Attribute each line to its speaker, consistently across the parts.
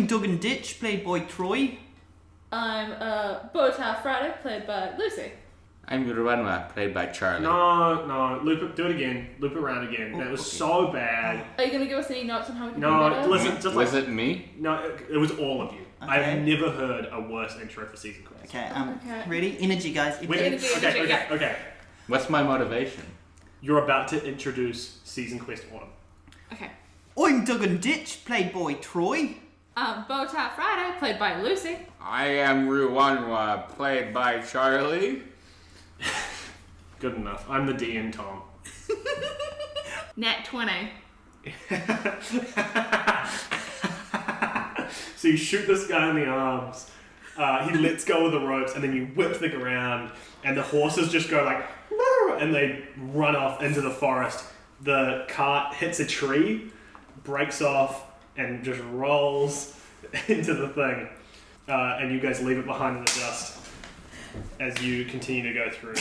Speaker 1: I'm Duggen Ditch, played by Troy.
Speaker 2: I'm Bowtie Friday, played by Lucy.
Speaker 3: I'm Wurunwa, played by Charlie.
Speaker 4: No, loop it, do it again. Loop it around again. That was so bad.
Speaker 2: Are you gonna give us any notes on how we can do
Speaker 4: No,
Speaker 2: better?
Speaker 4: listen, just
Speaker 3: Was
Speaker 4: like...
Speaker 3: it me?
Speaker 4: No, it was all of you.
Speaker 1: Okay.
Speaker 4: I've never heard a worse intro for season quest.
Speaker 1: Okay,
Speaker 2: Okay.
Speaker 1: ready? Energy, guys.
Speaker 4: Okay.
Speaker 3: What's my motivation?
Speaker 4: You're about to introduce season quest autumn.
Speaker 2: Okay.
Speaker 1: I'm Duggen Ditch, played by Troy.
Speaker 2: Bowtie Friday, played by Lucy.
Speaker 3: I am Wurunwa, played by Charlie.
Speaker 4: Good enough. I'm the DN Tom.
Speaker 2: Nat 20.
Speaker 4: So you shoot this guy in the arms, he lets go of the ropes, and then you whip the ground, and the horses just go like, and they run off into the forest. The cart hits a tree, breaks off, and just rolls into the thing. And you guys leave it behind in the dust as you continue to go through.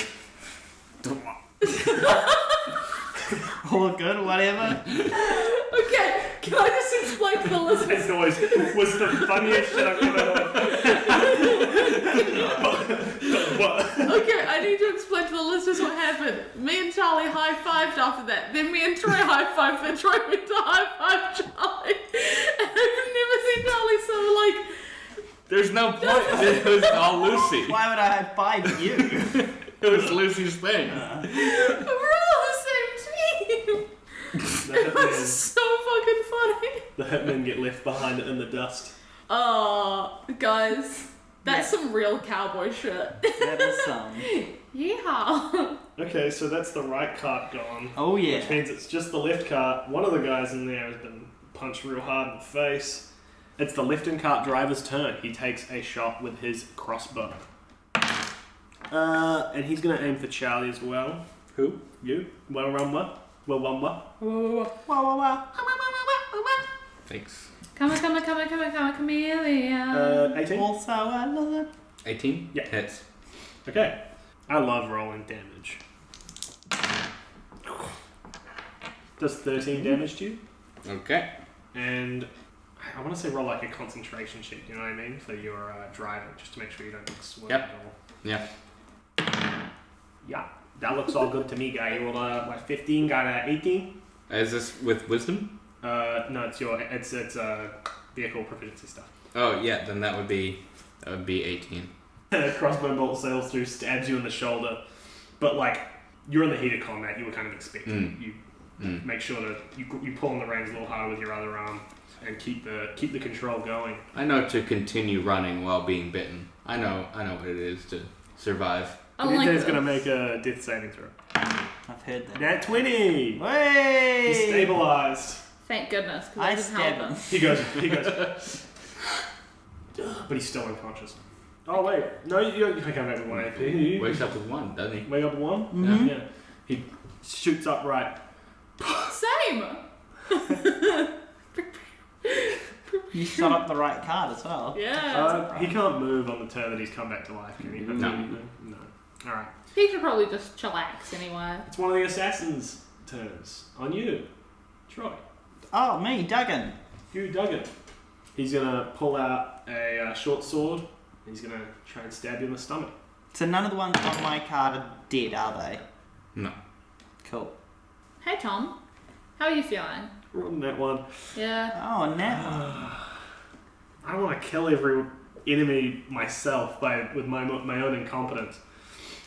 Speaker 1: All good, whatever.
Speaker 2: Okay, can I just explain to the listeners?
Speaker 4: That noise was the funniest shit I've ever heard. What?
Speaker 2: Okay, I need to explain to the listeners what happened. Me and Charlie high-fived after that. Then me and Troy high-fived, then Troy went to high-five Charlie. And I've never seen Charlie so like...
Speaker 3: There's no point. It was all Lucy.
Speaker 1: Why would I have five you?
Speaker 3: It was Lucy's thing.
Speaker 2: We're all the same team. It was so fucking funny.
Speaker 4: The hitmen get left behind in the dust.
Speaker 2: Oh, guys, that's some real cowboy shit.
Speaker 1: That is some.
Speaker 2: Yeehaw.
Speaker 4: Okay, so that's the right cart gone.
Speaker 1: Oh yeah.
Speaker 4: Which means it's just the left cart. One of the guys in there has been punched real hard in the face. It's the left-hand cart driver's turn. He takes a shot with his crossbow. And he's going to aim for Charlie as well. Who? You? Wurunwa?
Speaker 3: Thanks.
Speaker 2: Come on, chameleon.
Speaker 4: 18?
Speaker 1: Also, I love it.
Speaker 3: 18?
Speaker 4: Yeah.
Speaker 3: Hits.
Speaker 4: Okay. I love rolling damage. Does 13 damage to you?
Speaker 3: Okay.
Speaker 4: And I want to say roll like a concentration check, you know what I mean? For your driving, just to make sure you don't swim
Speaker 3: Yep.
Speaker 4: at all.
Speaker 3: Yeah.
Speaker 4: Yeah, that looks all good to me, guy. You rolled a 15, got a 18.
Speaker 3: Is this with wisdom?
Speaker 4: No, it's vehicle proficiency stuff.
Speaker 3: Oh yeah, then that would be 18.
Speaker 4: Crossbow bolt sails through, stabs you in the shoulder, but like you're in the heat of combat, you were kind of expecting. You make sure that you pull on the reins a little harder with your other arm and keep the control going.
Speaker 3: I know to continue running while being bitten. I know what it is to survive.
Speaker 4: Ninja's gonna make a death saving throw.
Speaker 1: I've heard that.
Speaker 4: Nat 20!
Speaker 1: Hey!
Speaker 4: He's stabilized.
Speaker 2: Thank goodness, because
Speaker 1: I
Speaker 2: I didn't help
Speaker 1: stab
Speaker 2: him.
Speaker 4: He goes. But he's still unconscious. Oh wait, no, you can come back with 1 AP.
Speaker 3: Wakes up with 1, doesn't he?
Speaker 4: Wake up with 1?
Speaker 1: Mm-hmm.
Speaker 4: Yeah. He shoots upright.
Speaker 2: Same.
Speaker 1: You shot up the right card as well.
Speaker 2: Yeah.
Speaker 4: He can't move on the turn that he's come back to life, can he?
Speaker 3: No.
Speaker 4: No. Alright.
Speaker 2: He should probably just chillax anyway.
Speaker 4: It's one of the assassins' turns. On you, Troy.
Speaker 1: Oh, me, Duggen.
Speaker 4: You, Duggen. He's gonna pull out a short sword. He's gonna try and stab you in the stomach.
Speaker 1: So none of the ones on my card are dead, are they?
Speaker 3: No.
Speaker 1: Cool.
Speaker 2: Hey Tom, how are you feeling?
Speaker 4: Roll that one.
Speaker 2: Yeah.
Speaker 1: Oh, now.
Speaker 4: I want to kill every enemy myself with my own incompetence.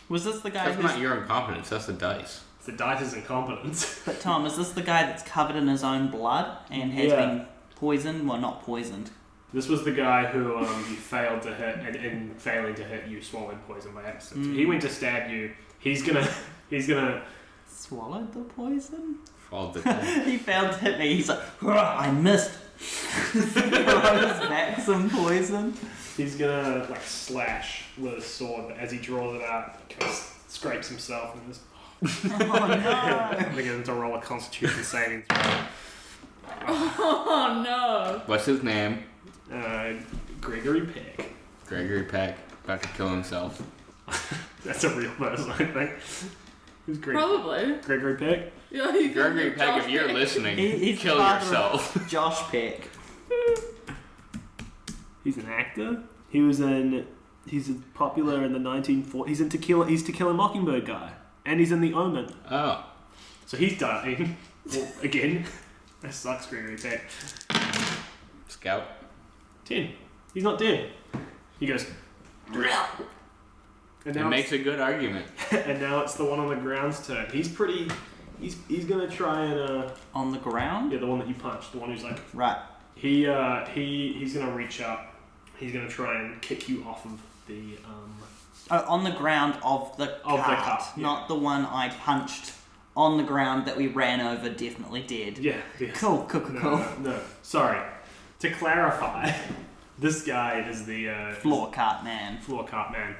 Speaker 1: Was this the guy
Speaker 3: That's
Speaker 1: who's...
Speaker 3: not your incompetence, that's the dice.
Speaker 4: It's the dice's incompetence.
Speaker 1: But Tom, is this the guy that's covered in his own blood and has been poisoned? Well, not poisoned.
Speaker 4: This was the guy who you failed to hit, and in failing to hit, you swallowed poison by accident. He went to stab you. He's gonna
Speaker 1: Swallowed the poison?
Speaker 3: Followed the time.
Speaker 1: He failed to hit me. He's like, I missed. Throws back some poison.
Speaker 4: He's gonna like slash with his sword, but as he draws it out, he kind of scrapes himself and just.
Speaker 1: Oh no!
Speaker 4: They get him to roll a Constitution saving throw.
Speaker 2: Oh no.
Speaker 3: What's his name?
Speaker 4: Gregory Peck.
Speaker 3: Gregory Peck, about to kill himself.
Speaker 4: That's a real person, I think. Who's
Speaker 2: Probably.
Speaker 4: Gregory Peck?
Speaker 2: Yeah, you
Speaker 3: Gregory Peck, if you're listening,
Speaker 1: He's
Speaker 3: kill
Speaker 1: the father
Speaker 3: yourself.
Speaker 1: of Josh Peck.
Speaker 4: He's an actor. He's popular in the 1940s. He's in He's To Kill a Mockingbird guy. And he's in The Omen.
Speaker 3: Oh.
Speaker 4: So he's dying. Well, again. That sucks, Gregory Peck.
Speaker 3: Scout.
Speaker 4: 10. He's not dead. He goes... And
Speaker 3: It makes a good argument.
Speaker 4: and now it's the one on the ground's turn. He's pretty... He's gonna try and...
Speaker 1: On the ground?
Speaker 4: Yeah, the one that you punched. The one who's like...
Speaker 1: Right.
Speaker 4: He's gonna reach up. He's gonna try and kick you off of the...
Speaker 1: Oh, on the ground of the cart,
Speaker 4: yeah.
Speaker 1: not the one I punched on the ground that we ran over, definitely dead.
Speaker 4: Yeah. Yes.
Speaker 1: Cool.
Speaker 4: No. Sorry. To clarify, this guy is the...
Speaker 1: Floor cart man.
Speaker 4: Floor cart man.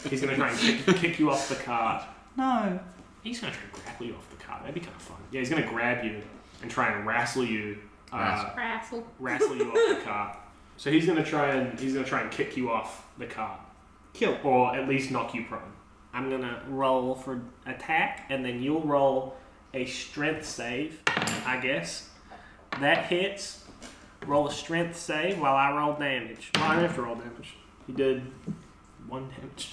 Speaker 4: He's gonna try and kick you off the cart.
Speaker 1: No.
Speaker 4: He's gonna try and grapple you off the cart. That'd be kind of fun. Yeah, he's gonna grab you and try and wrestle you.
Speaker 2: Wrestle.
Speaker 4: Wrestle you off the cart. So he's gonna try and kick you off the cart.
Speaker 1: Kill.
Speaker 4: Or at least knock you prone. I'm gonna roll for attack, and then you'll roll a strength save, I guess. That hits. Roll a strength save while I roll damage. Well, I don't have to roll damage. He did 1 damage.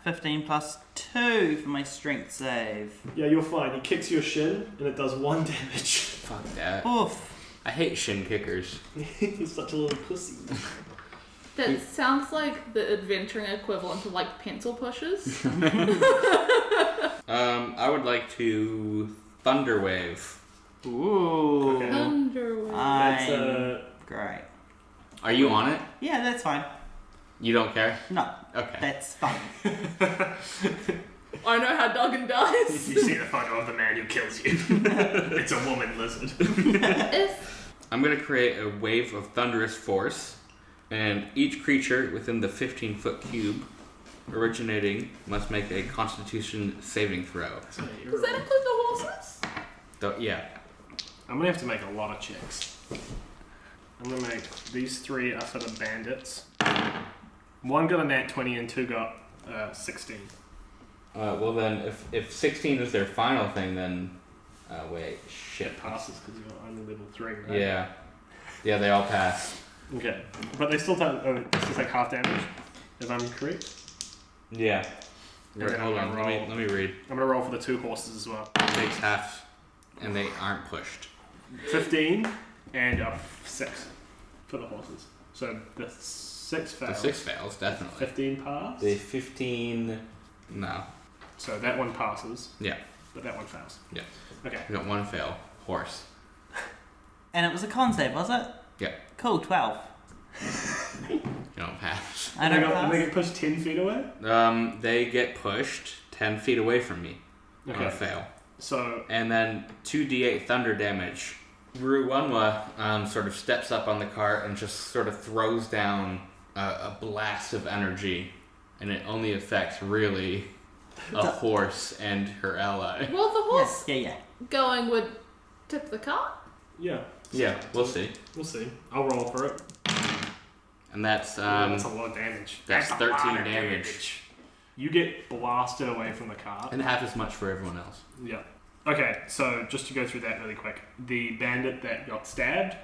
Speaker 1: 15 plus 2 for my strength save.
Speaker 4: Yeah, you're fine. He kicks your shin, and it does 1 damage.
Speaker 3: Fuck that.
Speaker 1: Oof.
Speaker 3: I hate shin kickers.
Speaker 4: He's such a little pussy.
Speaker 2: That sounds like the adventuring equivalent of like pencil pushers.
Speaker 3: I would like to Thunder Wave.
Speaker 1: Ooh.
Speaker 4: Okay.
Speaker 2: Underwear.
Speaker 1: I'm great.
Speaker 3: Are you on it?
Speaker 1: Yeah, that's fine.
Speaker 3: You don't care?
Speaker 1: No,
Speaker 3: Okay.
Speaker 1: that's fine.
Speaker 2: I know how Duggen dies.
Speaker 4: You see the photo of the man who kills you. It's a woman lizard.
Speaker 2: If
Speaker 3: I'm going to create a wave of thunderous force, and each creature within the 15-foot cube originating must make a Constitution saving throw.
Speaker 2: does that include the horses?
Speaker 3: Yeah.
Speaker 4: I'm gonna have to make a lot of checks. I'm gonna make these 3 are for the bandits. 1 got a nat 20 and 2 got 16.
Speaker 3: Well then, if 16 is their final thing, then wait, shit.
Speaker 4: It passes because you're only level 3, right?
Speaker 3: Yeah, they all pass.
Speaker 4: Okay, but they still it's like half damage, if I'm correct.
Speaker 3: Yeah.
Speaker 4: And then
Speaker 3: Hold
Speaker 4: I'm
Speaker 3: on,
Speaker 4: gonna
Speaker 3: let
Speaker 4: roll.
Speaker 3: me read.
Speaker 4: I'm gonna roll for the 2 horses as well.
Speaker 3: It takes half, and they aren't pushed.
Speaker 4: 15 and a 6 for the horses. So the 6 fails.
Speaker 3: The 6 fails, definitely.
Speaker 4: 15 pass.
Speaker 3: The 15, no.
Speaker 4: So that one passes.
Speaker 3: Yeah.
Speaker 4: But that one fails.
Speaker 3: Yeah.
Speaker 4: Okay.
Speaker 3: We got 1 fail. Horse.
Speaker 1: And it was a con save, was it?
Speaker 3: Yeah.
Speaker 1: Cool, 12.
Speaker 3: You don't pass.
Speaker 1: I don't
Speaker 4: And they
Speaker 1: pass.
Speaker 4: get pushed 10 feet away?
Speaker 3: They get pushed 10 feet away from me on
Speaker 4: Okay.
Speaker 3: a fail.
Speaker 4: So,
Speaker 3: And then 2d8 thunder damage. Wurunwa sort of steps up on the cart and just sort of throws down a blast of energy, and it only affects really a horse and her ally.
Speaker 2: Well, the horse
Speaker 1: Yeah.
Speaker 2: going would tip the cart.
Speaker 4: yeah.
Speaker 3: Yeah, we'll see.
Speaker 4: We'll see. I'll roll for it.
Speaker 3: And that's
Speaker 4: That's a lot of damage.
Speaker 3: that's
Speaker 4: a
Speaker 3: 13
Speaker 4: lot of
Speaker 3: damage.
Speaker 4: You get blasted away from the cart.
Speaker 3: And half as much for everyone else.
Speaker 4: Yeah. Okay, so just to go through that really quick. The bandit that got stabbed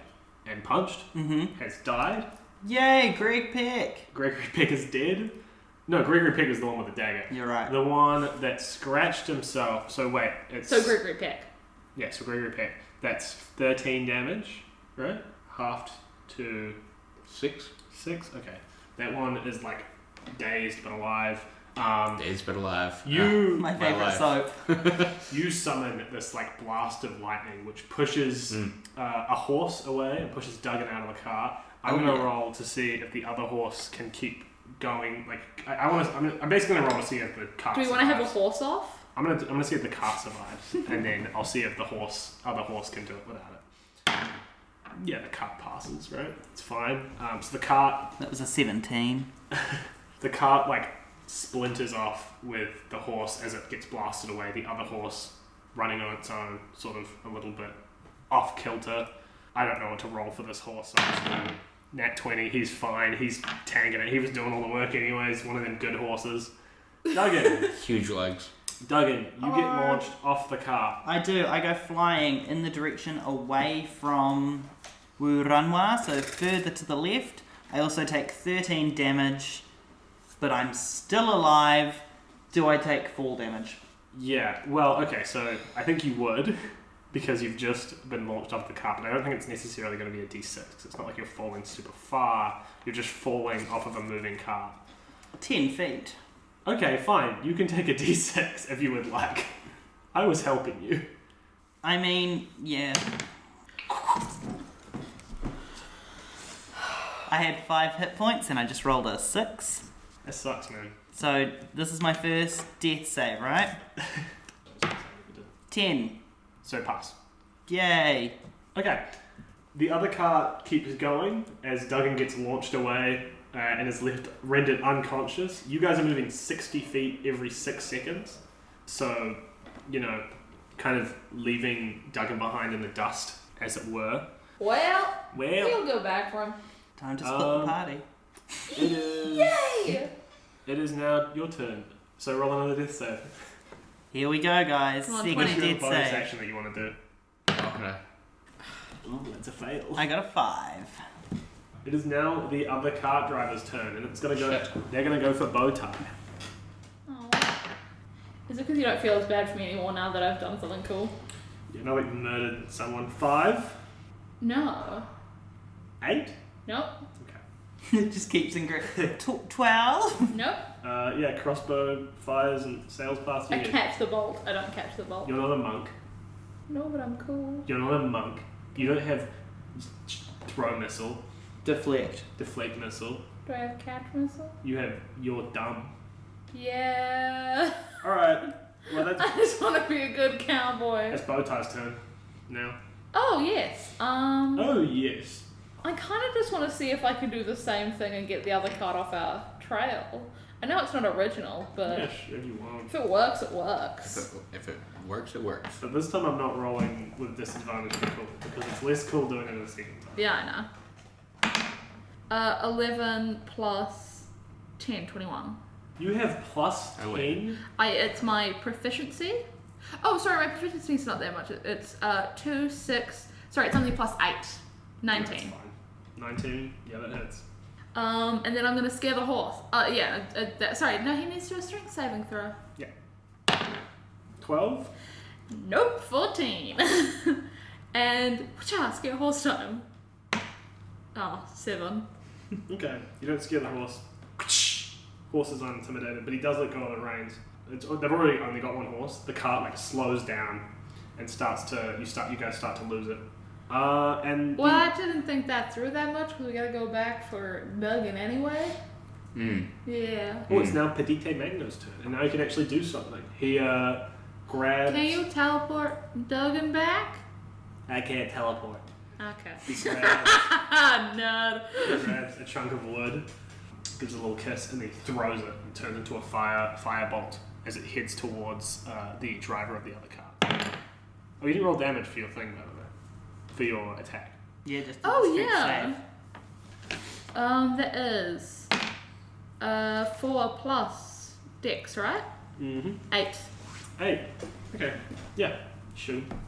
Speaker 4: and punched has died.
Speaker 1: Yay, Greg Peck.
Speaker 4: Gregory Peck is dead. No, Gregory Peck is the one with the dagger.
Speaker 1: You're right.
Speaker 4: The one that scratched himself. So wait, it's...
Speaker 2: So Gregory Peck.
Speaker 4: Yeah, so Gregory Peck. That's 13 damage, right? Halved to
Speaker 3: 6
Speaker 4: 6? Okay. That one is like dazed but alive.
Speaker 3: days but alive.
Speaker 1: My favorite
Speaker 3: life.
Speaker 1: soap.
Speaker 4: You summon this like blast of lightning which pushes a horse away and pushes Duggen out of the car. I'm gonna roll to see if the other horse can keep going. Like I'm basically gonna roll to see if the cart.
Speaker 2: Do we want to have a
Speaker 4: survives.
Speaker 2: horse off?
Speaker 4: I'm gonna see if the cart survives, and then I'll see if the other horse can do it without it. Yeah, the cart passes, right? It's fine. So the cart
Speaker 1: That was a 17.
Speaker 4: like splinters off with the horse as it gets blasted away. The other horse running on its own, sort of a little bit off kilter. I don't know what to roll for this horse. So I'm just gonna nat 20. He's fine. He's tanking it. He was doing all the work anyways. One of them good horses. Duggen.
Speaker 3: Huge legs.
Speaker 4: Duggen, you get launched off the cart.
Speaker 1: I do. I go flying in the direction away from Wurunwa, so further to the left. I also take 13 damage, but I'm still alive. Do I take fall damage?
Speaker 4: Yeah, well, okay, so I think you would, because you've just been launched off the cart, but I don't think it's necessarily going to be a d6, because it's not like you're falling super far, you're just falling off of a moving cart.
Speaker 1: 10 feet.
Speaker 4: Okay, fine, you can take a d6 if you would like. I was helping you.
Speaker 1: I mean, yeah. I had 5 hit points and I just rolled a 6.
Speaker 4: That sucks, man.
Speaker 1: So this is my first death save, right? 10.
Speaker 4: So pass.
Speaker 1: Yay.
Speaker 4: Okay. The other cart keeps going as Duggen gets launched away and is left rendered unconscious. You guys are moving 60 feet every 6 seconds. So, you know, kind of leaving Duggen behind in the dust, as it were.
Speaker 2: Well,
Speaker 4: Well,
Speaker 2: we'll go back for him.
Speaker 1: Time to split the party.
Speaker 4: it is...
Speaker 2: Yay!
Speaker 4: It is now your turn. So roll another death save.
Speaker 1: Here we go, guys.
Speaker 2: Come on,
Speaker 1: Second
Speaker 2: 20.
Speaker 4: What's your
Speaker 1: death
Speaker 4: bonus
Speaker 1: save.
Speaker 4: action that you want to do?
Speaker 3: Okay.
Speaker 4: Oh, that's a fail.
Speaker 1: I got a 5.
Speaker 4: It is now the other cart driver's turn, and it's gonna go.
Speaker 3: Shit.
Speaker 4: They're gonna go for Bowtie.
Speaker 2: Oh. Is it because you don't feel as bad for me anymore now that I've done something cool?
Speaker 4: You know, we've murdered someone. 5,
Speaker 2: No.
Speaker 4: 8.
Speaker 2: Nope.
Speaker 4: Okay.
Speaker 1: It just keeps increasing. 12?
Speaker 2: Nope.
Speaker 4: Yeah, crossbow fires and sails past you.
Speaker 2: I catch the bolt. I don't catch the bolt.
Speaker 4: You're not a monk.
Speaker 2: No, but I'm cool.
Speaker 4: You're not a monk. You don't have throw missile,
Speaker 1: Deflect.
Speaker 4: deflect missile.
Speaker 2: Do I have catch missile?
Speaker 4: You're dumb.
Speaker 2: Yeah.
Speaker 4: All right. Well, that's
Speaker 2: I just want to be a good cowboy.
Speaker 4: that's Bowtie's turn now.
Speaker 2: Oh yes.
Speaker 4: Oh yes.
Speaker 2: I kind of just want to see if I can do the same thing and get the other card off our trail. I know it's not original, but
Speaker 4: Yes, if you want.
Speaker 2: if it works, it works.
Speaker 3: If it works, it works.
Speaker 4: But this time I'm not rolling with disadvantage because it's less cool doing it a second time.
Speaker 2: Yeah, I know. 11 plus 10, 21.
Speaker 4: You have plus
Speaker 3: Oh, wait.
Speaker 4: 10.
Speaker 2: It's my proficiency. Oh, sorry, my proficiency's not that much. It's 2, 6. Sorry, it's only plus 8. 19.
Speaker 4: That's fine. 19. Yeah, that hits.
Speaker 2: And then I'm gonna scare the horse. Sorry, no, he needs to do a strength saving throw.
Speaker 4: 12.
Speaker 2: Nope, 14. And scare horse time. Oh, 7.
Speaker 4: Okay. You don't scare the horse. Horse is unintimidated, but he does let go of the reins. They've already only got one horse. The cart like slows down and you guys start to lose it. And
Speaker 2: Well, I didn't think that through that much because we gotta go back for Duggen anyway. Yeah.
Speaker 4: oh, it's now Petite Magno's turn, and now he can actually do something. He grabs.
Speaker 2: Can you teleport Duggen back?
Speaker 4: I can't teleport.
Speaker 2: Okay.
Speaker 4: He grabs,
Speaker 2: Nerd.
Speaker 4: grabs a chunk of wood, gives a little kiss, and then throws it and turns into a firebolt as it heads towards the driver of the other car. Oh, you didn't roll damage for your thing, by the way. For your attack.
Speaker 1: Yeah, just
Speaker 2: Oh,
Speaker 1: strength
Speaker 2: yeah.
Speaker 1: save.
Speaker 2: That is 4 plus Dex, right?
Speaker 4: Mm-hmm.
Speaker 2: 8.
Speaker 4: 8. Okay. Yeah. Shoot him.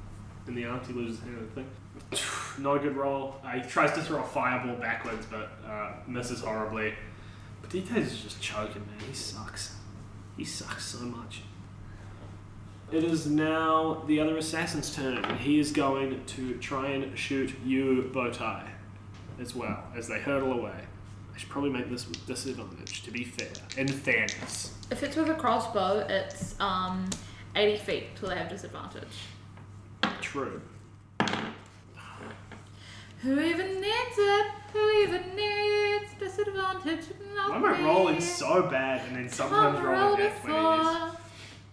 Speaker 4: In the arm, he loses hand of the thing. Not a good roll. He tries to throw a fireball backwards, but misses horribly. Petite is just choking, man. He sucks. He sucks so much. It is now the other assassin's turn, and he is going to try and shoot you, Bowtie, as well, as they hurtle away. I should probably make this with disadvantage, to be fair. In fairness.
Speaker 2: If it's with a crossbow, it's 80 feet till they have disadvantage.
Speaker 4: True.
Speaker 2: Who even needs it? Who even needs disadvantage?
Speaker 4: Why am I rolling so bad and then sometimes rolling F20s?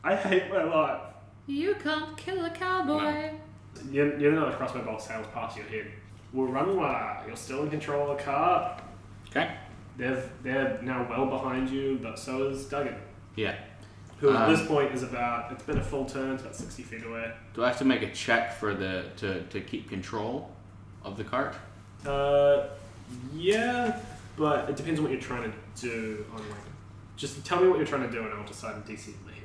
Speaker 4: I hate my life.
Speaker 2: You can't kill a cowboy.
Speaker 4: You know the crossbow bolt sails past your head. Wurunwa, you're still in control of the car.
Speaker 3: Okay.
Speaker 4: They're now well behind you, but so is Duggen,
Speaker 3: Yeah.
Speaker 4: who at this point is it's been a full turn, it's about 60 feet away.
Speaker 3: Do I have to make a check for to keep control of the cart?
Speaker 4: Yeah, but it depends on what you're trying to do on just tell me what you're trying to do and I'll decide in DC in my head.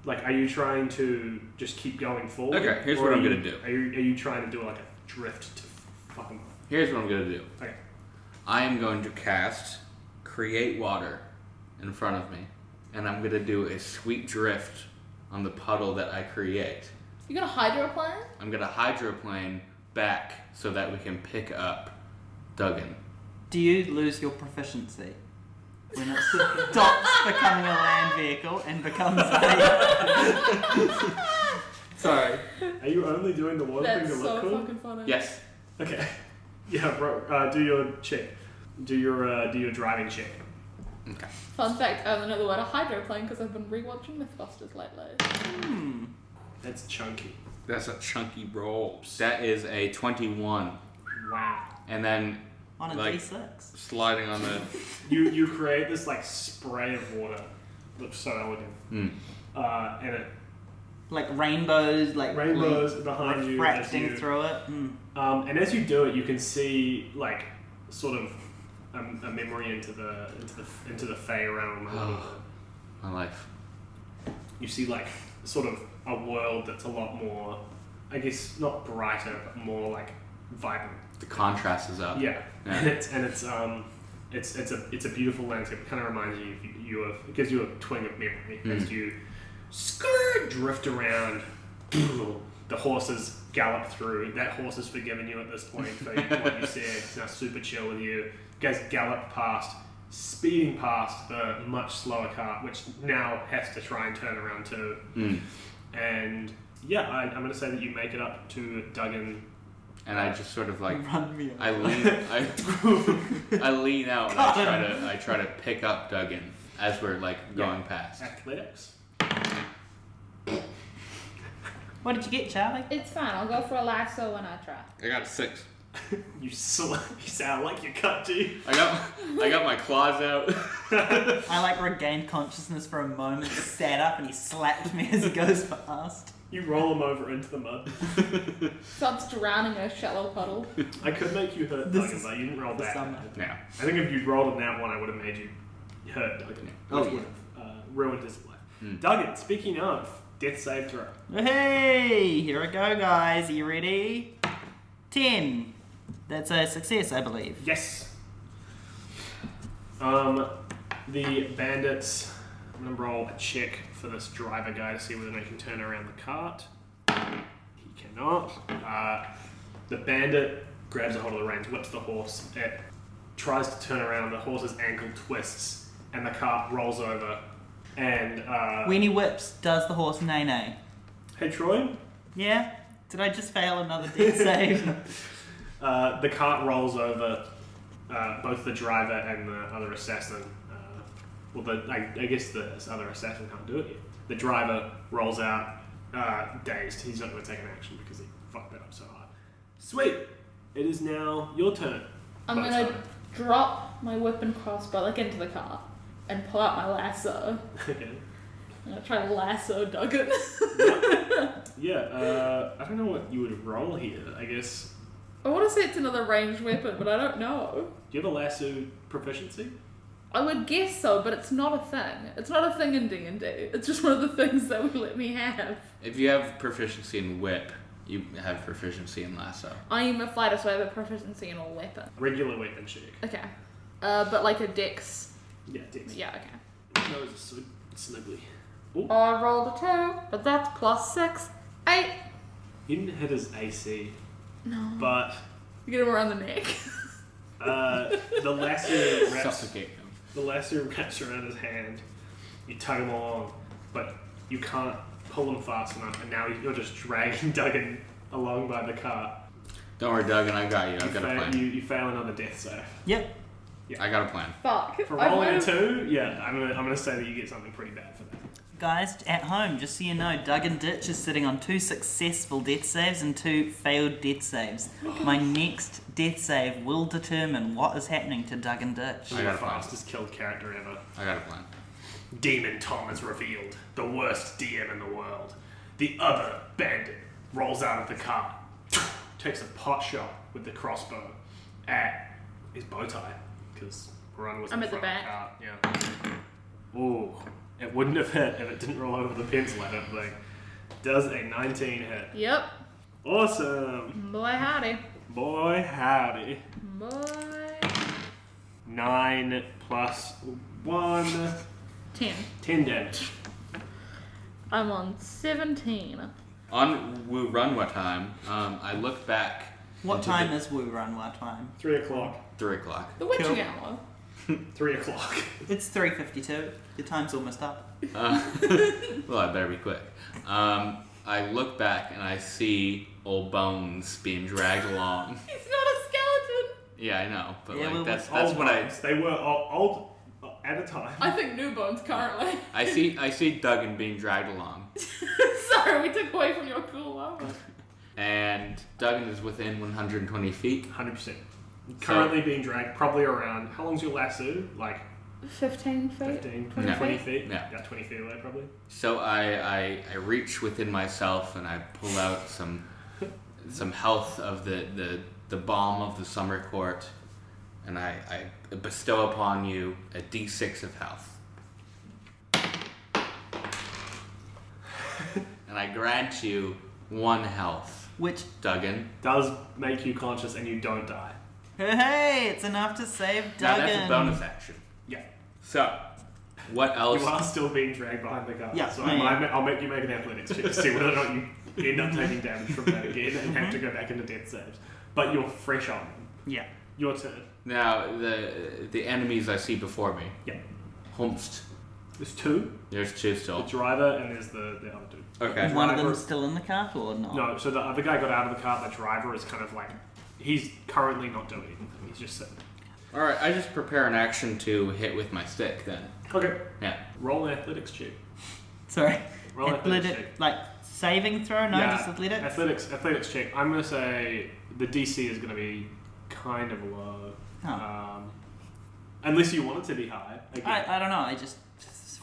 Speaker 4: Like, are you trying to just keep going forward?
Speaker 3: Okay, here's
Speaker 4: or
Speaker 3: what I'm
Speaker 4: you-
Speaker 3: gonna do.
Speaker 4: Are you trying to do like a drift to fucking...
Speaker 3: Here's what I'm gonna do.
Speaker 4: Okay.
Speaker 3: I am going to cast Create Water in front of me, and I'm going to do a sweet drift on the puddle that I create.
Speaker 2: You gonna hydroplane?
Speaker 3: I'm going to hydroplane back so that we can pick up Duggen.
Speaker 1: Do you lose your proficiency when it stops becoming a land vehicle and becomes a... Sorry.
Speaker 4: Are you only doing the water thing
Speaker 2: That's
Speaker 4: to
Speaker 2: so
Speaker 4: look cool?
Speaker 2: fucking funny.
Speaker 3: Yes.
Speaker 4: Okay. Yeah, bro. Do your check. Do your driving check.
Speaker 3: Okay.
Speaker 2: Fun fact, I only know the word hydroplane because I've been rewatching Mythbusters lately.
Speaker 4: That's chunky.
Speaker 3: That's a chunky roll. That is a 21.
Speaker 4: Wow.
Speaker 3: And then
Speaker 1: On a
Speaker 3: like
Speaker 1: D6.
Speaker 3: sliding on the
Speaker 4: You create this like spray of water. Looks so elegant. And it
Speaker 1: Like rainbows, like
Speaker 4: rainbows behind you as
Speaker 1: refracting
Speaker 4: you,
Speaker 1: through it.
Speaker 4: and as you do it, you can see like sort of a memory into the Fey realm. A little bit.
Speaker 3: my life.
Speaker 4: You see like sort of a world that's a lot more, I guess, not brighter, but more like vibrant.
Speaker 3: The contrast is up.
Speaker 4: Yeah,
Speaker 3: Yeah.
Speaker 4: and it's a beautiful landscape. It kind of reminds you of it gives you a twinge of memory as you drift around. The horses gallop through. That horse has forgiven you at this point for what you said. It's now super chill with you. You guys gallop past, speeding past the much slower cart, which now has to try and turn around too. And yeah, I'm going to say that you make it up to Duggen.
Speaker 3: And I just sort of like
Speaker 1: Run me
Speaker 3: I
Speaker 1: over.
Speaker 3: I lean out and I try to pick up Duggen as we're like going past.
Speaker 4: Athletics.
Speaker 1: What did you get, Charlie?
Speaker 2: It's fine, I'll go for a lasso when I try.
Speaker 3: I got a 6.
Speaker 4: You sound like you cut, G.
Speaker 3: I got my claws out.
Speaker 1: I like regained consciousness for a moment, sat up, and he slapped me as he goes past.
Speaker 4: You roll him over into the mud.
Speaker 2: Starts drowning in a shallow puddle.
Speaker 4: I could make you hurt
Speaker 1: This
Speaker 4: Duggen,
Speaker 1: is
Speaker 4: but you didn't roll
Speaker 1: the
Speaker 4: that.
Speaker 1: summer.
Speaker 3: Yeah.
Speaker 4: I think if you'd rolled in that one, I would have made you hurt Duggen.
Speaker 1: Oh,
Speaker 4: Which would have ruined his life. Duggen, speaking of, death save throw.
Speaker 1: Hey, here we go, guys. Are you ready? 10. That's a success, I believe.
Speaker 4: Yes. The bandits, I'm going to roll a check for this driver guy to see whether they can turn around the cart. He cannot. The bandit grabs a hold of the reins, whips the horse. It tries to turn around, the horse's ankle twists, and the cart rolls over. And,
Speaker 1: When he whips, does the horse nay-nay?
Speaker 4: hey Troy,
Speaker 1: Yeah? Did I just fail another death save?
Speaker 4: the cart rolls over both the driver and the other assassin. I guess the other assassin can't do it yet. The driver rolls out dazed. He's not going to take an action because he fucked that up so hard. Sweet! It is now your turn.
Speaker 2: I'm gonna drop my whip and crossbow like into the car and pull out my lasso.
Speaker 4: Okay.
Speaker 2: I'm gonna try to lasso Duggen.
Speaker 4: Yeah, I don't know what you would roll here. I guess.
Speaker 2: I want to say it's another ranged weapon, but I don't know.
Speaker 4: Do you have a lasso proficiency?
Speaker 2: I would guess so, but it's not a thing. It's not a thing in D&D. It's just one of the things that would let me have.
Speaker 3: If you have proficiency in whip, you have proficiency in lasso.
Speaker 2: I am a fighter, so I have a proficiency in all weapons.
Speaker 4: Regular weapon check.
Speaker 2: Okay. But like a dex.
Speaker 4: Yeah, dex.
Speaker 2: Yeah, okay.
Speaker 4: Nose is so sniggly.
Speaker 2: I rolled a 2, but that's plus 6. 8.
Speaker 4: He didn't hit his AC,
Speaker 2: No.
Speaker 4: but
Speaker 2: You get him around the neck.
Speaker 4: the lasso wraps.
Speaker 3: Suffocate him.
Speaker 4: The lasso wraps around his hand. You tug him along, but you can't pull him fast enough, and now you're just dragging Duggen along by the car.
Speaker 3: Don't worry, Duggan, I got you. I've got a plan.
Speaker 4: You fail another death save.
Speaker 1: Yep.
Speaker 3: I got a plan.
Speaker 2: Fuck.
Speaker 4: For
Speaker 2: I
Speaker 4: rolling a
Speaker 2: would've-
Speaker 4: 2, yeah, I'm gonna say that you get something pretty bad for that.
Speaker 1: Guys, at home, just so you know, Duggen Ditch is sitting on 2 successful death saves and 2 failed death saves. My next death save will determine what is happening to Duggen Ditch.
Speaker 3: I
Speaker 4: You're
Speaker 3: got
Speaker 4: the
Speaker 3: a plan.
Speaker 4: fastest killed character ever.
Speaker 3: I got a plan.
Speaker 4: Demon Tom is revealed, the worst DM in the world. The other bandit rolls out of the car, takes a pot shot with the crossbow at his bow tie, because Wurunwa was in
Speaker 2: I'm at the
Speaker 4: front of
Speaker 2: back.
Speaker 4: the car. Yeah. Ooh, it wouldn't have hit if it didn't roll over the pencil, I don't think. Does a 19 hit.
Speaker 2: Yep.
Speaker 4: Awesome.
Speaker 2: Boy howdy.
Speaker 4: Boy, howdy.
Speaker 2: Boy.
Speaker 4: 9 plus 1.
Speaker 2: 10.
Speaker 4: 10 damage.
Speaker 2: I'm on 17.
Speaker 3: On Wurunwa time, I look back.
Speaker 1: What
Speaker 3: into
Speaker 1: time
Speaker 3: the-
Speaker 1: is Wurunwa time?
Speaker 4: 3 o'clock.
Speaker 3: 3 o'clock.
Speaker 2: The witching
Speaker 1: Cool.
Speaker 2: hour.
Speaker 4: 3 o'clock.
Speaker 1: It's 3:52. Your time's almost up.
Speaker 3: Well, I better be quick. I look back and I see old Bones being dragged along.
Speaker 2: He's not a skeleton.
Speaker 3: Yeah, I know, but
Speaker 1: Yeah, well,
Speaker 3: that's
Speaker 4: Old
Speaker 3: what
Speaker 4: bones. They were old at a time.
Speaker 2: I think new bones currently.
Speaker 3: I see Duggen being dragged along,
Speaker 2: Sorry, we took away from your cool moment.
Speaker 3: and Duggen is within 120 feet.
Speaker 4: 100%. Currently being dragged probably around. How long's your lasso? Like
Speaker 2: 15 feet.
Speaker 4: 15,
Speaker 2: 20
Speaker 4: 20
Speaker 2: feet?
Speaker 4: feet?
Speaker 3: Yeah.
Speaker 4: 20 feet away probably.
Speaker 3: So I reach within myself and I pull out some health of the balm of the summer court, and I bestow upon you a d6 of health. And I grant you 1 health.
Speaker 1: Which,
Speaker 3: Duggen.
Speaker 4: Does make you conscious and you don't die.
Speaker 1: hey, it's enough to save Duggen.
Speaker 3: Now that's a bonus action.
Speaker 4: Yeah.
Speaker 3: So, what else?
Speaker 4: You are still being dragged behind the car.
Speaker 1: Yeah,
Speaker 4: So
Speaker 1: I am.
Speaker 4: I'll make you make an athletics check to see whether or not you end up taking damage from that again and have to go back into death saves. But you're fresh on them.
Speaker 1: Yeah.
Speaker 4: Your turn.
Speaker 3: Now, the enemies I see before me.
Speaker 4: Yeah.
Speaker 3: Humst.
Speaker 4: There's 2.
Speaker 3: There's 2
Speaker 4: The
Speaker 3: still.
Speaker 4: driver and there's the other dude.
Speaker 3: Okay.
Speaker 1: One of
Speaker 4: Driver-
Speaker 1: them's still in the cart or not?
Speaker 4: No, so the other guy got out of the car. The driver is kind of like, he's currently not doing anything. He's just sitting.
Speaker 3: Alright, I just prepare an action to hit with my stick then.
Speaker 4: Okay.
Speaker 3: Yeah.
Speaker 4: Roll an athletics check.
Speaker 1: Sorry.
Speaker 4: Roll an athletics
Speaker 1: Athletic,
Speaker 4: check.
Speaker 1: like saving throw? No,
Speaker 4: Yeah,
Speaker 1: just athletics?
Speaker 4: Athletics check. I'm going to say the DC is going to be kind of low.
Speaker 1: Oh.
Speaker 4: Unless you want it to be high. Again.
Speaker 1: I don't know, I just...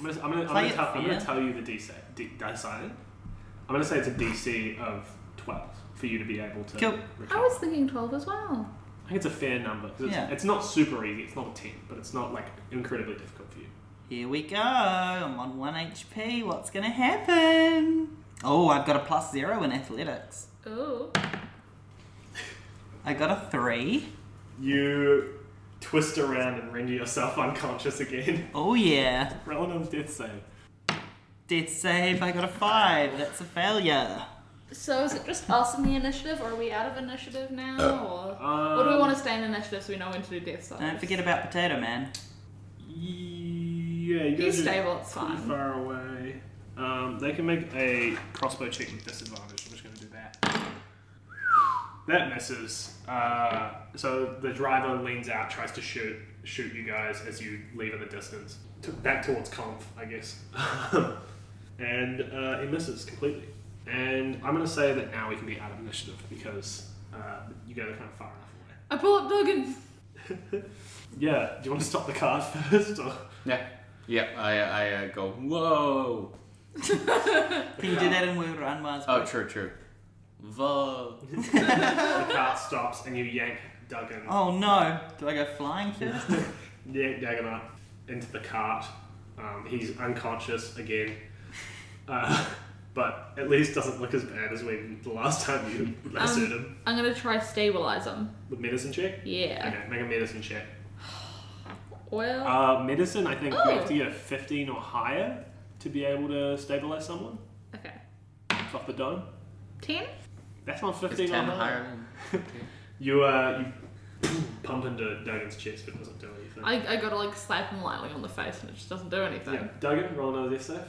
Speaker 4: I'm
Speaker 1: Play it
Speaker 4: going
Speaker 1: fair.
Speaker 4: to tell you the DC. I'm going to say it's a DC of 12 for you to be able to
Speaker 1: Cool.
Speaker 4: recover.
Speaker 2: I was thinking 12 as well.
Speaker 4: I think it's a fair number. 'Cause
Speaker 1: Yeah.
Speaker 4: it's not super easy. It's not a 10, but it's not like incredibly difficult for you.
Speaker 1: Here we go. I'm on 1 HP. What's gonna happen? Oh, I've got a +0 in athletics.
Speaker 2: Ooh.
Speaker 1: I got a 3.
Speaker 4: You twist around and render yourself unconscious again.
Speaker 1: Oh yeah.
Speaker 4: Roll another death save.
Speaker 1: Death save, I got a 5. That's a failure.
Speaker 2: So is it just us in the initiative, or are we out of initiative now, or do we want to stay in initiative so we know when to do death saves?
Speaker 1: Don't forget about Potato Man.
Speaker 4: Yeah, you
Speaker 2: He's
Speaker 4: guys are
Speaker 2: stable, it's
Speaker 4: pretty
Speaker 2: fine.
Speaker 4: far away. They can make a crossbow check with disadvantage. I'm just going to do that. That misses. So the driver leans out, tries to shoot you guys as you leave in the distance. Back towards Conf, I guess. And he misses completely. And I'm going to say that now we can be out of initiative because you guys are kind of far enough away.
Speaker 2: I pull up Duggan.
Speaker 4: Yeah, do you want to stop the card first? Or?
Speaker 3: Yeah. Yeah, I go, whoa.
Speaker 1: Can you do that in Wurunwa's
Speaker 3: Oh,
Speaker 1: book?
Speaker 3: true. Whoa.
Speaker 4: The cart stops and you yank Duggan.
Speaker 1: Oh no. Do I go flying first?
Speaker 4: Yank Duggan up into the cart. He's unconscious again. But at least doesn't look as bad as when the last time you lassoed him.
Speaker 2: I'm gonna try stabilize him.
Speaker 4: With medicine check?
Speaker 2: Yeah.
Speaker 4: Okay, make a medicine check.
Speaker 2: Well.
Speaker 4: Medicine, I think you
Speaker 2: Oh.
Speaker 4: have to get a 15 or higher to be able to stabilize someone.
Speaker 2: Okay.
Speaker 4: It's off the dome.
Speaker 2: 10.
Speaker 4: That's not
Speaker 3: Is
Speaker 4: 15
Speaker 3: 10
Speaker 4: or higher.
Speaker 3: higher than...
Speaker 4: You pump into Duggan's chest, but it doesn't do anything.
Speaker 2: I gotta like slap him lightly on the face and it just doesn't do anything.
Speaker 4: Yeah, Duggan, roll another death save.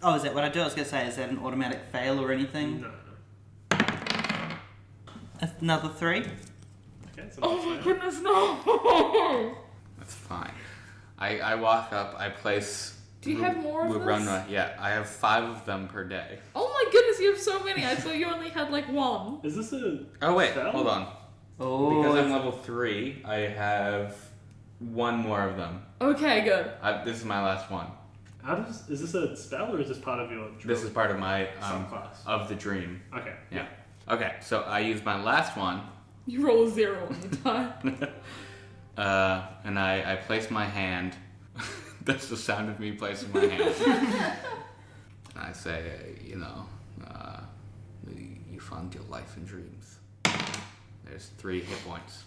Speaker 1: Oh, is that what I do? I was gonna say, is that an automatic fail or anything?
Speaker 4: No.
Speaker 1: Another 3?
Speaker 4: Okay, so
Speaker 2: Oh
Speaker 4: that's
Speaker 2: my
Speaker 4: fair.
Speaker 2: goodness, no!
Speaker 3: That's fine. I walk up, I place...
Speaker 2: Do you have more of
Speaker 3: Wurunwa. Yeah, I have 5 of them per day.
Speaker 2: Oh my goodness, you have so many. I thought you only had like 1.
Speaker 4: Is this a...
Speaker 3: Oh wait,
Speaker 4: Spell?
Speaker 3: hold on.
Speaker 1: Oh,
Speaker 3: Because I'm level 3, I have 1 more of them.
Speaker 2: Okay, good.
Speaker 3: This is my last one.
Speaker 4: Is this a spell or is this part of your drill?
Speaker 3: This is part of my
Speaker 4: subclass?
Speaker 3: of the dream.
Speaker 4: Okay.
Speaker 3: Yeah. Okay, so I use my last one,
Speaker 2: You roll a 0 on the die.
Speaker 3: and I place my hand. That's the sound of me placing my hand. And I say, you found your life in dreams. There's 3 hit points.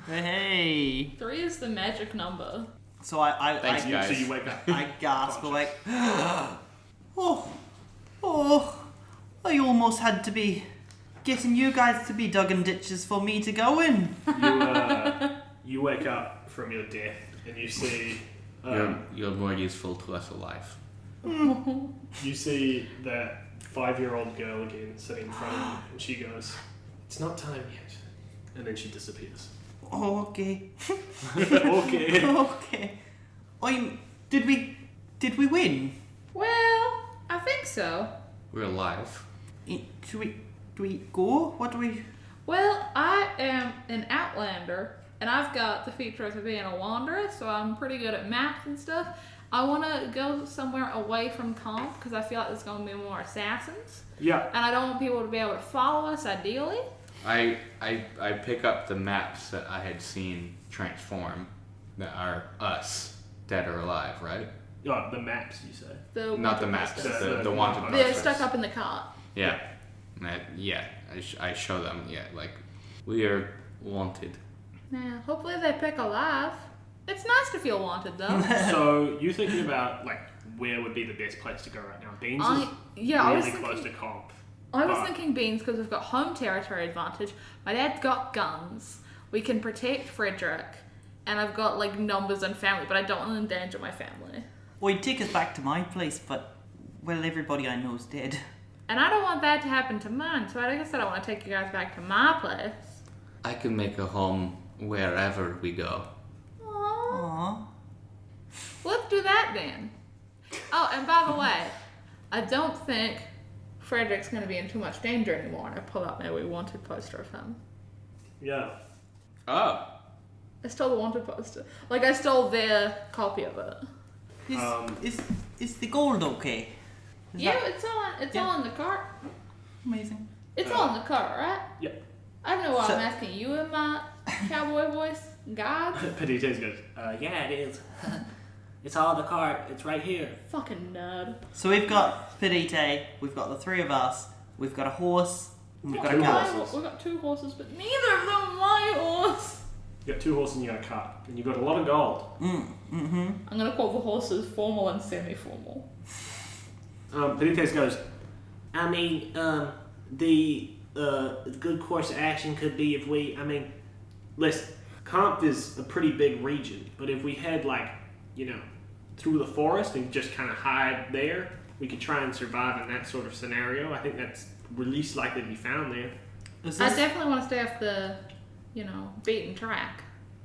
Speaker 1: Hey.
Speaker 2: 3 is the magic number.
Speaker 1: So I
Speaker 3: Thanks, guys.
Speaker 4: So you wake up.
Speaker 1: I gasp like, oh, I almost had to be getting you guys to be Duggen ditches for me to go in.
Speaker 4: You wake up from your death and you see
Speaker 3: You're more useful to us alive.
Speaker 4: you see that 5-year-old girl again sitting in front of you, and she goes, "It's not time yet," and then she disappears.
Speaker 1: Oh, okay.
Speaker 4: Okay.
Speaker 1: Okay. Did we win?
Speaker 2: Well, I think so.
Speaker 3: We're alive.
Speaker 1: Do we go? What do we?
Speaker 2: Well, I am an outlander, and I've got the features of being a wanderer, so I'm pretty good at maps and stuff. I want to go somewhere away from Comp, because I feel like there's going to be more assassins.
Speaker 4: Yeah.
Speaker 2: And I don't want people to be able to follow us, ideally.
Speaker 3: I pick up the maps that I had seen transform that are us, dead or alive, right?
Speaker 4: Oh, the maps, you say?
Speaker 3: Not the maps, the wanted
Speaker 2: They're
Speaker 3: posters.
Speaker 2: stuck up in the cart.
Speaker 3: Yeah. I show them, like, we are wanted.
Speaker 2: Yeah, hopefully they pick alive. It's nice to feel wanted, though.
Speaker 4: So you thinking about like where would be the best place to go right now? Beans is
Speaker 2: I was
Speaker 4: really close to
Speaker 2: thinking,
Speaker 4: Comp.
Speaker 2: I was thinking Beans because we've got home territory advantage. My dad's got guns. We can protect Frederick. And I've got like numbers and family, but I don't want to endanger my family.
Speaker 1: Well, he'd take us back to my place, but well, everybody I know's dead.
Speaker 2: And I don't want that to happen to mine, so I guess I don't want to take you guys back to my place.
Speaker 3: I can make a home wherever we go.
Speaker 2: Aww.
Speaker 1: Aww.
Speaker 2: Let's do that then. Oh, and by the way, I don't think Frederick's going to be in too much danger anymore. And I pull out my We Wanted poster of him.
Speaker 4: Yeah.
Speaker 3: Oh.
Speaker 2: I stole the Wanted poster. Like, I stole their copy of it.
Speaker 1: Is the gold okay? Is
Speaker 2: Yeah,
Speaker 1: that
Speaker 2: it's all in the cart.
Speaker 1: amazing?
Speaker 2: It's all in the cart, right?
Speaker 4: Yep.
Speaker 2: I don't know why
Speaker 1: So-
Speaker 2: I'm asking you in my cowboy voice. God?
Speaker 4: Petites goes, yeah, it is. It's all in the cart. It's right here.
Speaker 2: Fucking nerd.
Speaker 1: So we've got Pedite, we've got the 3 of us, we've got a horse, and we've got a
Speaker 4: Two
Speaker 1: cat.
Speaker 4: horses.
Speaker 2: We've got 2 horses, but neither of them are my horse.
Speaker 4: You got 2 horses and you got a cart, and you got a lot of gold.
Speaker 2: I'm gonna call the horses formal and semi-formal.
Speaker 4: Petites goes,
Speaker 5: I mean, the good course of action could be if we,
Speaker 4: listen, Comp is a pretty big region, but if we head through the forest and just kind of hide there, we could try and survive in that sort of scenario. I think that's least likely to be found there.
Speaker 1: Is
Speaker 2: I
Speaker 1: this,
Speaker 2: definitely want to stay off the, beaten track.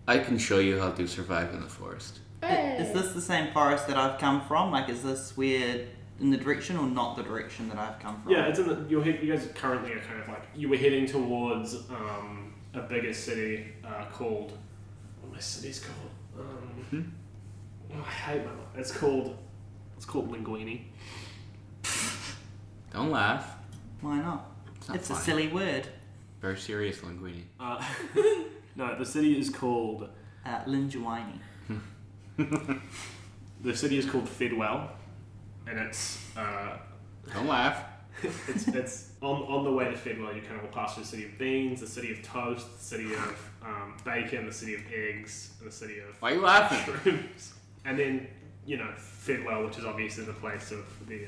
Speaker 3: I can show you how to survive in the forest.
Speaker 1: is this the same forest that I've come from? Like, is this weird in the direction or not the direction that I've come from?
Speaker 4: Yeah, it's in the. You guys currently are kind of like you were heading towards a bigger city called. What my city's called? Oh, I hate my. It's called Linguini.
Speaker 3: Don't laugh.
Speaker 1: Why not?
Speaker 3: It's not
Speaker 1: It's a
Speaker 3: funny.
Speaker 1: silly word.
Speaker 3: Very serious, Linguini.
Speaker 4: No, the city is called.
Speaker 1: Linguini.
Speaker 4: The city is called Fidwell, and it's
Speaker 3: Don't laugh.
Speaker 4: it's on the way to Fidwell. You kind of will pass through the city of beans, the city of toast, the city of bacon, the city of eggs, and the city of
Speaker 3: Why are you laughing?
Speaker 4: mushrooms. And then Fidwell, which is obviously the place of the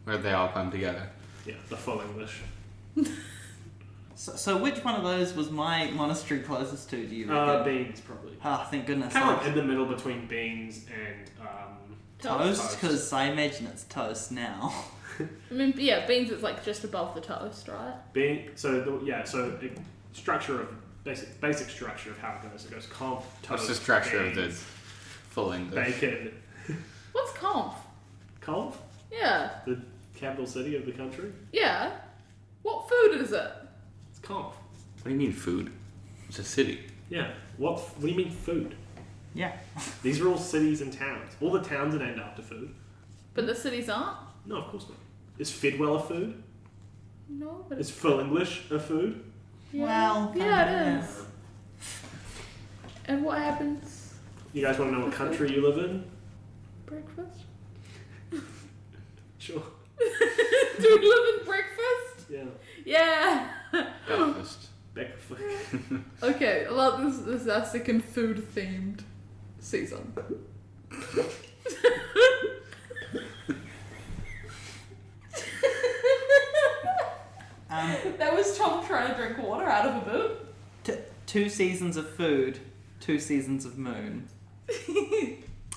Speaker 3: Where they all come together.
Speaker 4: the full English.
Speaker 1: So which one of those was my monastery closest to? Do you reckon?
Speaker 4: Beans probably.
Speaker 1: Oh, thank goodness.
Speaker 4: Kind of like in the middle between beans and
Speaker 1: Toast? Because I imagine it's toast now.
Speaker 2: I mean, yeah, beans is like just above the toast, right?
Speaker 4: Structure of basic structure of how it goes. It goes comp, toast,
Speaker 3: What's the structure of the
Speaker 4: beans,
Speaker 3: full English?
Speaker 4: bacon,
Speaker 2: What's Conf?
Speaker 4: comp,
Speaker 2: Yeah.
Speaker 4: the capital city of the country.
Speaker 2: Yeah. What food is it?
Speaker 4: It's comp.
Speaker 3: What do you mean food? It's a city.
Speaker 4: Yeah. What do you mean food?
Speaker 1: Yeah.
Speaker 4: These are all cities and towns. All the towns are named after food.
Speaker 2: But the cities aren't?
Speaker 4: No, of course not. Is Fidwell a food?
Speaker 2: No, but
Speaker 4: Is full English a food?
Speaker 2: Yeah.
Speaker 1: Well,
Speaker 2: Yeah, it is. And what happens?
Speaker 4: You guys want to know what country you live in?
Speaker 2: Breakfast?
Speaker 4: Sure.
Speaker 2: Do we live in breakfast?
Speaker 4: Yeah.
Speaker 2: Yeah.
Speaker 3: Breakfast.
Speaker 4: Back for flick.
Speaker 2: Okay, well, this is our second food-themed season. That was Tom trying to drink water out of a boot.
Speaker 1: 2 seasons of food, 2 seasons of moon.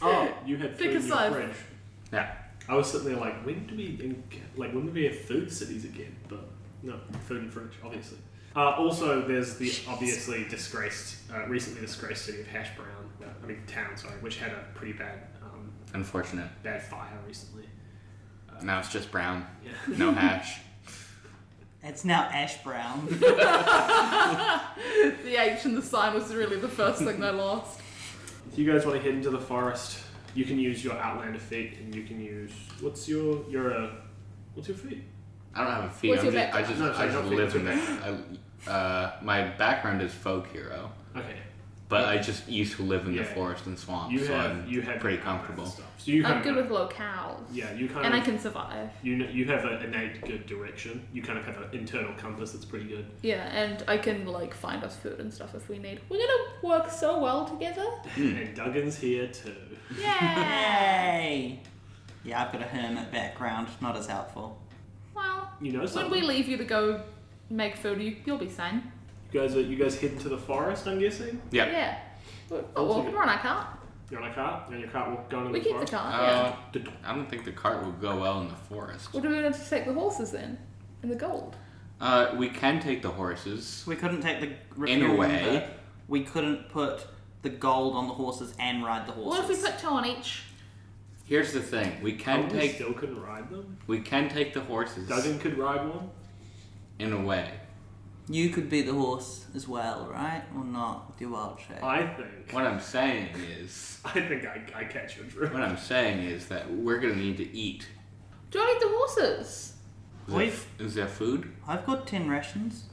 Speaker 4: Oh, you had food
Speaker 2: Pick a
Speaker 4: in your
Speaker 2: side.
Speaker 4: fridge.
Speaker 3: Yeah.
Speaker 4: I was sitting there like, when do we have food cities again? But no, food and fridge, obviously. Also, there's the obviously recently disgraced city of town, which had a pretty bad,
Speaker 3: Unfortunate.
Speaker 4: bad fire recently.
Speaker 3: Now it's just brown.
Speaker 4: Yeah.
Speaker 3: No hash.
Speaker 1: It's now ash brown.
Speaker 2: The H in the sign was really the first thing they lost.
Speaker 4: If you guys want to head into the forest, you can use your Outlander feat, and you can use what's your feat?
Speaker 3: I don't have a feat.
Speaker 2: What's your
Speaker 3: I
Speaker 2: background?
Speaker 3: just
Speaker 4: No, sorry, not feat,
Speaker 3: live in
Speaker 4: what's
Speaker 3: it. My background is folk hero,
Speaker 4: Okay.
Speaker 3: but I just used to live in the
Speaker 4: Yeah.
Speaker 3: forest and swamps,
Speaker 4: You
Speaker 3: so
Speaker 4: have
Speaker 3: I'm pretty
Speaker 4: Outlander
Speaker 3: comfortable.
Speaker 4: stuff. So you
Speaker 2: I'm
Speaker 4: kind
Speaker 2: good
Speaker 4: of,
Speaker 2: with locales.
Speaker 4: yeah, you kind
Speaker 2: And
Speaker 4: of
Speaker 2: I can survive.
Speaker 4: you have an innate good direction. You kind of have an internal compass that's pretty good.
Speaker 2: Yeah, and I can find us food and stuff if we need. We're gonna work so well together.
Speaker 4: And Duggan's here too.
Speaker 1: Yay! Yeah, I've got a hermit background, not as helpful.
Speaker 2: Well,
Speaker 4: You know
Speaker 2: when
Speaker 4: something.
Speaker 2: we leave you to go make food, you'll be sane.
Speaker 4: You guys head into the forest, I'm guessing?
Speaker 3: Yep.
Speaker 2: Yeah. We're on our cart.
Speaker 4: You're on a cart? You're on your cart going
Speaker 2: We
Speaker 4: into the
Speaker 2: keep the
Speaker 4: forest?
Speaker 2: cart, yeah.
Speaker 3: I don't think the cart will go well in the forest.
Speaker 2: What do we need to take the horses then? And the gold?
Speaker 3: We can take the horses.
Speaker 1: We couldn't take the
Speaker 3: In a
Speaker 1: refuel,
Speaker 3: way.
Speaker 1: but we couldn't put the gold on the horses and ride the horses.
Speaker 2: What if we put 2 on each?
Speaker 3: Here's the thing: we can
Speaker 4: Probably
Speaker 3: take
Speaker 4: still couldn't ride them.
Speaker 3: the horses
Speaker 4: Duggan could ride one.
Speaker 3: in a way.
Speaker 1: You could be the horse as well, right? Or not, with your wild shape.
Speaker 4: I think.
Speaker 3: What I'm saying is,
Speaker 4: I think I catch your drift.
Speaker 3: what I'm saying is that we're gonna need to eat.
Speaker 2: Do I need the horses?
Speaker 3: Is there food?
Speaker 1: I've got 10 rations.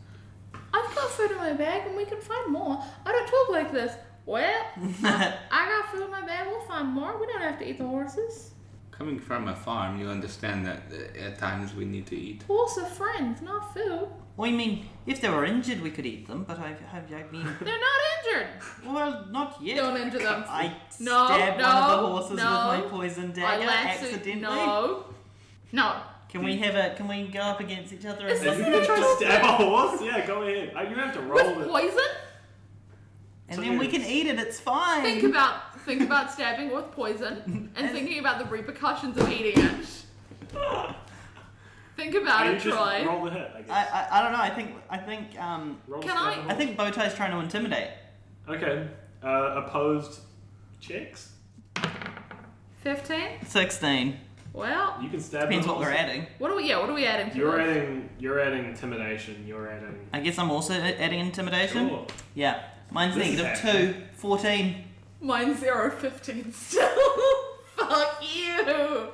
Speaker 2: I've got food in my bag and we can find more. I don't talk like this. Well, I got food in my bag. We'll find more. We don't have to eat the horses.
Speaker 3: Coming from a farm, you understand that at times we need to eat.
Speaker 2: Horses are friends, not food.
Speaker 1: Well, I mean, if they were injured, we could eat them, but I mean...
Speaker 2: They're not injured.
Speaker 1: Well, not yet.
Speaker 2: Don't injure them.
Speaker 1: I
Speaker 2: No,
Speaker 1: stabbed
Speaker 2: no,
Speaker 1: one of the horses
Speaker 2: no.
Speaker 1: with my poison
Speaker 2: I
Speaker 1: dagger
Speaker 2: lanced
Speaker 1: accidentally.
Speaker 2: No.
Speaker 1: Can we go up against each other?
Speaker 2: Is
Speaker 1: and
Speaker 4: Are you
Speaker 2: this
Speaker 4: gonna try to stab a horse? Yeah, go ahead. You have to roll
Speaker 2: With
Speaker 4: it.
Speaker 2: poison?
Speaker 1: and then we can eat it, it's fine.
Speaker 2: Think about stabbing with poison and thinking about the repercussions of eating it. Think about
Speaker 4: You
Speaker 2: it,
Speaker 4: just
Speaker 2: Troy.
Speaker 4: roll the hit, I guess.
Speaker 1: I don't know, I think
Speaker 4: Roll
Speaker 2: Can
Speaker 4: stab
Speaker 2: I-
Speaker 4: a
Speaker 1: I
Speaker 4: horse.
Speaker 1: think Bowtie's trying to intimidate.
Speaker 4: Okay. Opposed checks?
Speaker 2: 15?
Speaker 1: 16.
Speaker 2: Well,
Speaker 4: You can stab
Speaker 1: Depends
Speaker 4: the
Speaker 1: what we're
Speaker 4: horse.
Speaker 1: adding.
Speaker 2: what are we adding to
Speaker 4: You're
Speaker 2: this?
Speaker 4: adding intimidation. You're adding.
Speaker 1: I guess I'm also adding intimidation.
Speaker 4: Sure.
Speaker 1: Yeah. Mine's
Speaker 4: This is
Speaker 1: -2, 14.
Speaker 2: Mine's 0, 15 still. Fuck you.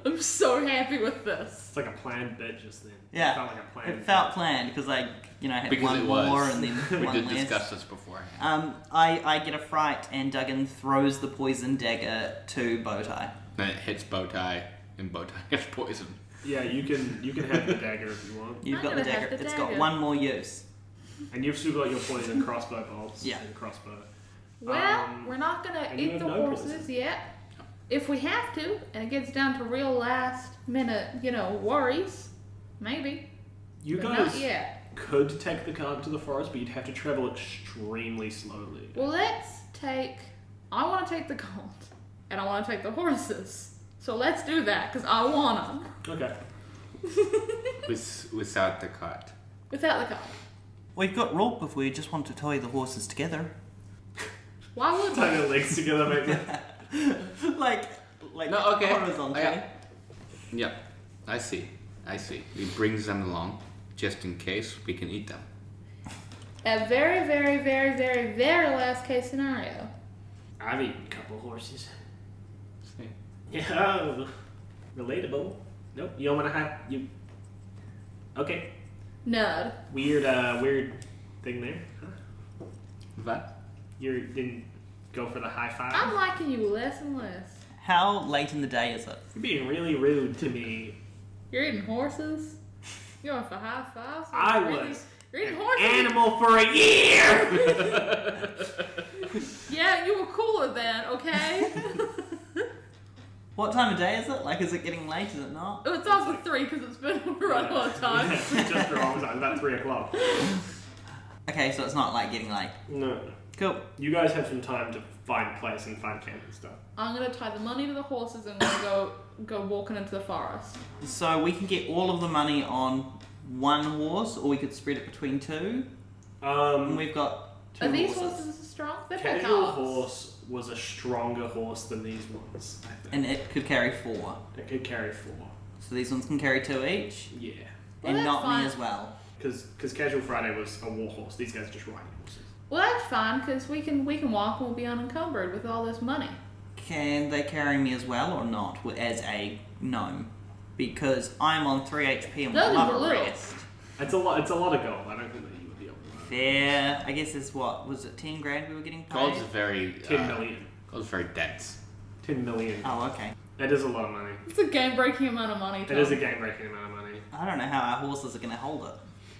Speaker 2: I'm so happy with this.
Speaker 4: It's like a planned bit just then.
Speaker 1: Yeah.
Speaker 4: It felt like a planned
Speaker 1: It felt planned because I had
Speaker 3: Because
Speaker 1: one
Speaker 3: it
Speaker 1: more
Speaker 3: was.
Speaker 1: and then
Speaker 3: We
Speaker 1: one
Speaker 3: did
Speaker 1: less.
Speaker 3: discuss this beforehand.
Speaker 1: I get a fright and Duggan throws the poison dagger to Bowtie.
Speaker 3: And it hits Bowtie, and Bowtie gets poisoned.
Speaker 4: Yeah, you can have the dagger if you want.
Speaker 1: You've
Speaker 2: I'm
Speaker 1: got the
Speaker 2: gonna have
Speaker 1: dagger.
Speaker 2: the
Speaker 1: It's got
Speaker 2: dagger.
Speaker 1: one more use.
Speaker 4: And you've still got your poison crossbow bolts.
Speaker 1: Yeah.
Speaker 4: And crossbow.
Speaker 2: Well, we're not gonna
Speaker 4: and you
Speaker 2: eat
Speaker 4: have
Speaker 2: the
Speaker 4: no
Speaker 2: horses
Speaker 4: poison.
Speaker 2: yet. If we have to, and it gets down to real last minute, worries, maybe.
Speaker 4: You
Speaker 2: But
Speaker 4: guys
Speaker 2: not yet.
Speaker 4: could take the cart to the forest, but you'd have to travel extremely slowly.
Speaker 2: Well, I want to take the gold, and I want to take the horses. So let's do that, because I want them.
Speaker 4: Okay.
Speaker 3: Without the cart.
Speaker 2: Without the car.
Speaker 1: We've got rope if we just want to tie the horses together.
Speaker 2: Why would
Speaker 4: Tie
Speaker 2: we?
Speaker 4: your legs together, maybe.
Speaker 1: like
Speaker 3: No, okay.
Speaker 1: horizontally.
Speaker 3: Yep, I see. He brings them along, just in case we can eat them.
Speaker 2: A very, very, very, very, very last case scenario.
Speaker 5: I've eaten a couple horses.
Speaker 3: See.
Speaker 5: Yeah, oh, relatable. Nope, you don't want to have you. Okay,
Speaker 2: Nerd.
Speaker 4: Weird thing there. Huh?
Speaker 3: What?
Speaker 4: You didn't go for the high five.
Speaker 2: I'm liking you less and less.
Speaker 1: How late in the day is it?
Speaker 4: You're being really rude to me.
Speaker 2: You're eating horses? You're going for high fives?
Speaker 5: I
Speaker 2: Really?
Speaker 5: was
Speaker 2: You're eating
Speaker 5: an
Speaker 2: horses?
Speaker 5: animal for a year.
Speaker 2: Yeah, you were cooler then, okay?
Speaker 1: What time of day is it? Like, is it getting late? Is it not?
Speaker 2: It's after 3 because it's been run all the time.
Speaker 4: Just wrong. It's about 3 o'clock.
Speaker 1: Okay, so it's not like getting late.
Speaker 4: No.
Speaker 1: Cool.
Speaker 4: You guys have some time to find place and find camp and stuff.
Speaker 2: I'm gonna tie the money to the horses and I'm gonna go walking into the forest.
Speaker 1: So we can get all of the money on one horse, or we could spread it between two. And we've got two
Speaker 2: Are these
Speaker 1: horses.
Speaker 2: horses strong? They're
Speaker 4: Casual
Speaker 2: calves.
Speaker 4: horse was a stronger horse than these ones, I think.
Speaker 1: And it could carry 4.
Speaker 4: It could carry 4.
Speaker 1: So these ones can carry 2 each.
Speaker 4: Yeah.
Speaker 2: Well,
Speaker 1: And
Speaker 2: that's
Speaker 1: not
Speaker 2: fine.
Speaker 1: me as well.
Speaker 4: Because Casual Friday was a war horse. These guys are just riding horses.
Speaker 2: Well, that's fine because we can walk and we'll be unencumbered with all this money.
Speaker 1: Can they carry me as well or not as a gnome? Because I'm on 3 HP and would
Speaker 2: Those
Speaker 1: love
Speaker 2: are
Speaker 1: a
Speaker 2: little.
Speaker 1: rest.
Speaker 4: It's a lot of gold. I don't think that you would be able to ride.
Speaker 1: Fair. I guess it's what? Was it 10 grand we were getting paid?
Speaker 3: Gold's very
Speaker 4: 10 million.
Speaker 3: Gold's very dense.
Speaker 4: 10 million.
Speaker 1: Oh, okay.
Speaker 4: That is a lot of money.
Speaker 2: It's a game-breaking amount of money, Tom.
Speaker 4: It is a game-breaking amount of money.
Speaker 1: I don't know how our horses are going to hold it.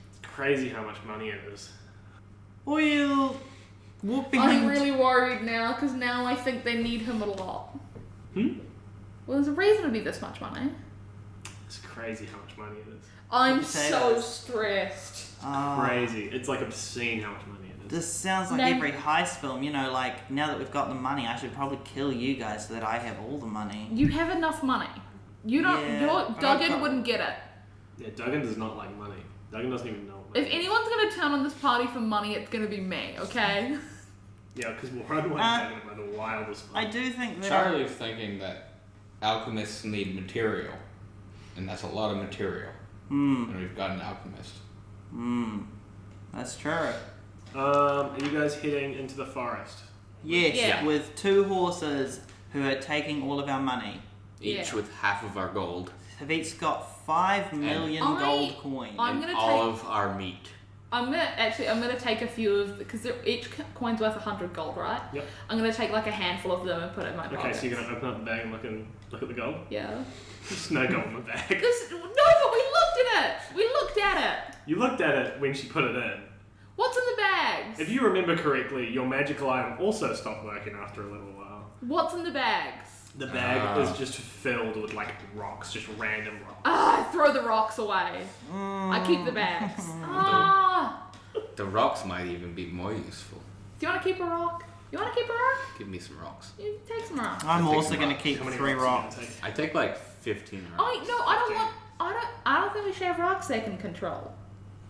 Speaker 4: It's crazy how much money it is.
Speaker 1: We'll walk behind.
Speaker 2: I'm really worried now because now I think they need him a lot.
Speaker 4: Hmm?
Speaker 2: Well, there's a reason to be this much money.
Speaker 4: It's crazy how much money it is.
Speaker 2: I'm
Speaker 1: Potatoes.
Speaker 2: so stressed.
Speaker 4: Crazy. It's like obscene how much money it is.
Speaker 1: This sounds like
Speaker 2: No.
Speaker 1: every heist film, you know, like now that we've got the money, I should probably kill you guys so that I have all the money.
Speaker 2: You have enough money. You don't.
Speaker 1: Yeah,
Speaker 2: Your
Speaker 1: but I've
Speaker 2: Duggen
Speaker 1: got-
Speaker 2: wouldn't get it.
Speaker 4: Yeah, Duggan does not like money. Duggan doesn't even know money.
Speaker 2: If anyone's gonna turn on this party for money, it's gonna be me. Okay.
Speaker 4: Yeah, because Wurunwa and Duggan are the wildest fun.
Speaker 1: I do think that
Speaker 3: Charlie's thinking that alchemists need material, and that's a lot of material. And we've got an alchemist.
Speaker 1: That's true.
Speaker 4: Are you guys heading into the forest?
Speaker 1: Yes,
Speaker 2: Yeah.
Speaker 1: with 2 horses who are taking all of our money.
Speaker 3: Each
Speaker 2: Yeah.
Speaker 3: with half of our gold
Speaker 1: Have each got 5 million
Speaker 2: I-
Speaker 1: gold coins.
Speaker 2: I'm
Speaker 3: and
Speaker 2: gonna
Speaker 3: all
Speaker 2: take-
Speaker 3: of our meat.
Speaker 2: I'm gonna take a few of because each coin's worth 100 gold, right?
Speaker 4: Yep.
Speaker 2: I'm gonna take like a handful of them and put it in my
Speaker 4: Okay,
Speaker 2: pocket.
Speaker 4: so you're gonna open up the bag and look at the gold?
Speaker 2: Yeah.
Speaker 4: There's no gold in the bag.
Speaker 2: No, but we looked at it. We looked at it.
Speaker 4: You looked at it when she put it in.
Speaker 2: What's in the bags?
Speaker 4: If you remember correctly, your magical item also stopped working after a little while.
Speaker 2: What's in the bags?
Speaker 4: The bag is just filled with like rocks, just random rocks.
Speaker 2: I throw the rocks away. I keep the bags.
Speaker 3: The rocks might even be more useful.
Speaker 2: Do you want to keep a rock? You want to keep a rock?
Speaker 3: Give me some rocks.
Speaker 2: You take some rocks.
Speaker 1: I'm
Speaker 3: I'll take
Speaker 1: also
Speaker 3: some
Speaker 1: going to
Speaker 3: rocks.
Speaker 1: keep
Speaker 4: How many
Speaker 1: 3
Speaker 4: rocks are you
Speaker 1: rocks.
Speaker 4: gonna take?
Speaker 3: I take like 15 rocks.
Speaker 2: I don't think we should have rocks they can control.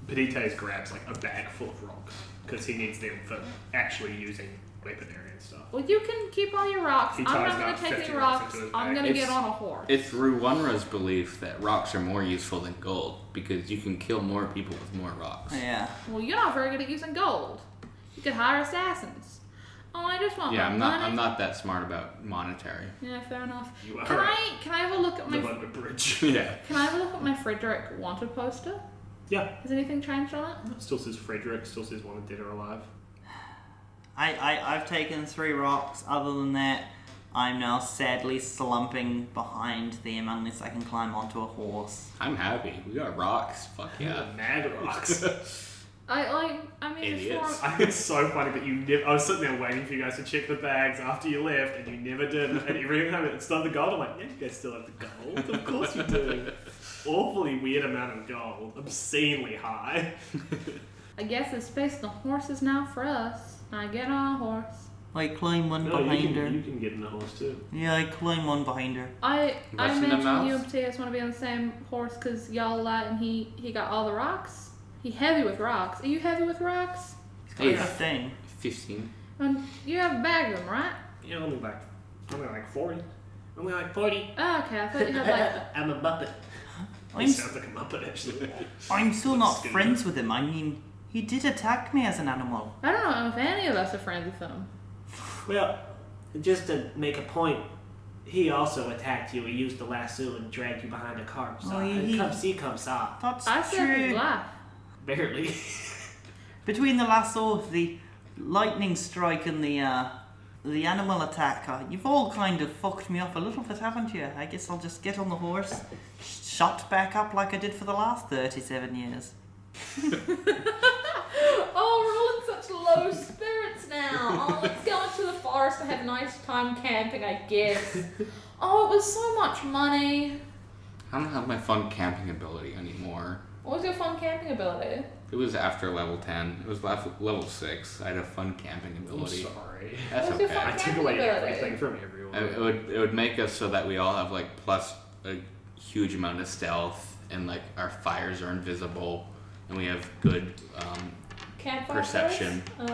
Speaker 4: Petites grabs like a bag full of rocks because he needs them for actually using weaponry and stuff.
Speaker 2: Well, you can keep all your rocks.
Speaker 4: He
Speaker 2: I'm
Speaker 4: ties
Speaker 2: not going
Speaker 4: about
Speaker 2: to take
Speaker 4: 50
Speaker 2: any
Speaker 4: rocks
Speaker 2: rocks.
Speaker 4: into his
Speaker 2: I'm
Speaker 4: bag.
Speaker 2: going to
Speaker 3: It's-
Speaker 2: get on a horse.
Speaker 3: It's Wurunwa's belief that rocks are more useful than gold because you can kill more people with more rocks.
Speaker 1: Yeah.
Speaker 2: Well, you're not very good at using gold. You could hire assassins. Oh, I just want
Speaker 3: Yeah,
Speaker 2: my
Speaker 3: I'm not.
Speaker 2: money.
Speaker 3: I'm not that smart about monetary.
Speaker 2: Yeah, fair enough.
Speaker 4: You are
Speaker 2: Can I have a look at my
Speaker 4: live under a bridge.
Speaker 3: Yeah.
Speaker 2: Can I have a look at my Frederick wanted poster?
Speaker 4: Yeah.
Speaker 2: Has anything changed on it?
Speaker 4: Still says Frederick, still says wanted dead or alive.
Speaker 1: I've taken 3 rocks. Other than that, I'm now sadly slumping behind them unless I can climb onto a horse.
Speaker 3: I'm happy. We got rocks. Fuck yeah.
Speaker 4: Mad rocks.
Speaker 2: I mean,
Speaker 3: Idiots.
Speaker 2: it's
Speaker 4: I think it's so funny that you never. I was sitting there waiting for you guys to check the bags after you left, and you never did. And every time it started the gold, I'm like, yeah, you guys still have the gold. Of course you do. Awfully weird amount of gold, obscenely high.
Speaker 2: I guess the space on the horse is now for us. I get on a horse.
Speaker 1: I climb one
Speaker 4: No,
Speaker 1: behind her.
Speaker 4: you can get in the horse too.
Speaker 1: Yeah, I climb one behind her.
Speaker 2: I
Speaker 3: What's in the
Speaker 2: imagine
Speaker 3: mouth?
Speaker 2: you and Matthias want to be on the same horse because y'all and he got all the rocks. He heavy with rocks. Are you heavy with rocks?
Speaker 1: It's got
Speaker 3: Hey.
Speaker 1: 15.
Speaker 3: 15.
Speaker 2: And you have a bag of them, right?
Speaker 4: Yeah, only like 40.
Speaker 5: Only like 40.
Speaker 2: Oh, okay, I thought you had like.
Speaker 5: I'm a Muppet.
Speaker 4: He sounds like a muppet actually.
Speaker 1: I'm still not
Speaker 4: Skinny.
Speaker 1: friends with him. I mean, he did attack me as an animal.
Speaker 2: I don't know if any of us are friends with him.
Speaker 5: Well, just to make a point, he also attacked you. He used the lasso and dragged you behind a cart. So
Speaker 1: Oh, he-
Speaker 5: come see, come saw.
Speaker 1: That's
Speaker 2: I saved his
Speaker 1: true.
Speaker 2: life.
Speaker 5: Barely.
Speaker 1: Between the lasso, the lightning strike, and the the animal attacker. You've all kind of fucked me up a little bit, haven't you? I guess I'll just get on the horse, shut back up like I did for the last 37 years.
Speaker 2: Oh, we're all in such low spirits now. Oh, let's go into the forest and have a nice time camping, I guess. Oh, it was so much money.
Speaker 3: I don't have my fun camping ability anymore.
Speaker 2: What was your fun camping ability?
Speaker 3: It was after level 10. It was level 6. I had a fun camping
Speaker 4: I'm
Speaker 3: ability.
Speaker 4: sorry.
Speaker 3: That's
Speaker 2: What's your
Speaker 3: okay.
Speaker 4: I took away everything from everyone.
Speaker 3: It would make us so that we all have like plus a huge amount of stealth, and like our fires are invisible, and we have good
Speaker 2: Campfire
Speaker 3: perception.
Speaker 2: stories?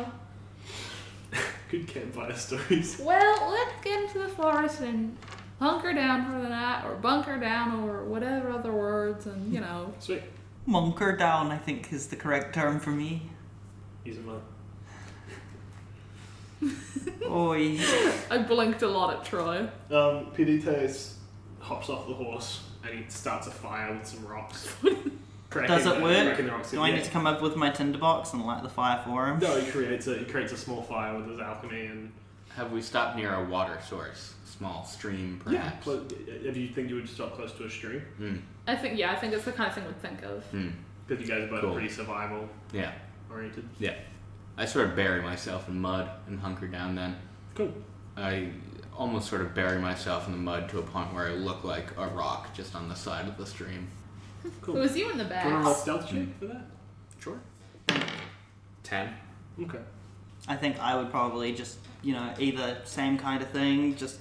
Speaker 2: Oh.
Speaker 4: Good campfire stories.
Speaker 2: Well, let's get into the forest and hunker down for the night, or bunker down, or whatever other words, and you know.
Speaker 4: Sweet.
Speaker 1: Munker down, I think, is the correct term for me.
Speaker 4: Use them up.
Speaker 1: Oi.
Speaker 2: I blinked a lot at Troy.
Speaker 4: Pedites hops off the horse and he starts a fire with some rocks.
Speaker 1: Does it work?
Speaker 4: Cracking the rocks.
Speaker 1: Do I need to come up with my tinderbox and light the fire for him?
Speaker 4: No, he creates a small fire with his alchemy and.
Speaker 3: Have we stopped near a water source? A small stream, perhaps?
Speaker 4: Yeah. If you think you would stop close to a stream,
Speaker 2: I think it's the kind of thing we'd think of.
Speaker 4: because you guys are both
Speaker 3: Cool.
Speaker 4: pretty survival
Speaker 3: Yeah.
Speaker 4: oriented.
Speaker 3: Yeah. I sort of bury myself in mud and hunker down then.
Speaker 4: Cool.
Speaker 3: I almost sort of bury myself in the mud to a point where I look like a rock just on the side of the stream.
Speaker 4: Cool.
Speaker 2: It was you in the
Speaker 4: Do you want to roll
Speaker 2: back.
Speaker 4: stealth check for that?
Speaker 3: Sure. 10.
Speaker 4: Okay.
Speaker 1: I think I would probably just, either same kind of thing, just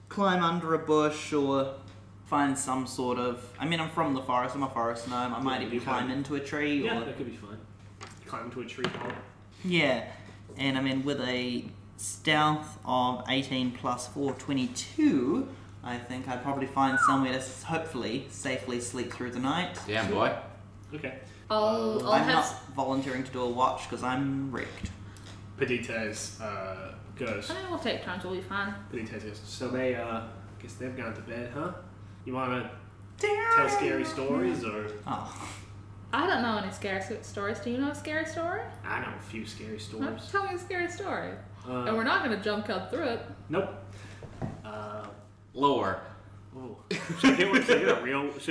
Speaker 1: climb under a bush or find some sort of... I mean, I'm from the forest, I'm a forest gnome. I might
Speaker 4: Yeah,
Speaker 1: even
Speaker 4: you
Speaker 1: climb
Speaker 4: can.
Speaker 1: into a tree
Speaker 4: Yeah,
Speaker 1: or...
Speaker 4: that could be fun. Climb into a tree hole.
Speaker 1: Yeah, and I mean, with a stealth of 18 plus 4, 22, I think I'd probably find somewhere to hopefully safely sleep through the night.
Speaker 3: Yeah, boy.
Speaker 4: Okay.
Speaker 2: I'll
Speaker 1: I'm
Speaker 2: have.
Speaker 1: not volunteering to do a watch because I'm wrecked.
Speaker 4: Pedites goes.
Speaker 2: I mean, we'll take turns. We'll be fine.
Speaker 4: Pedites goes. So they guess they've gone to bed, huh? You want to tell scary stories or?
Speaker 1: Oh,
Speaker 2: I don't know any scary stories. Do you know a scary story?
Speaker 4: I know a few scary
Speaker 2: Huh?
Speaker 4: stories.
Speaker 2: Tell me a scary story. And we're not going to jump cut through it.
Speaker 4: Nope.
Speaker 3: Lower.
Speaker 4: Oh. Should I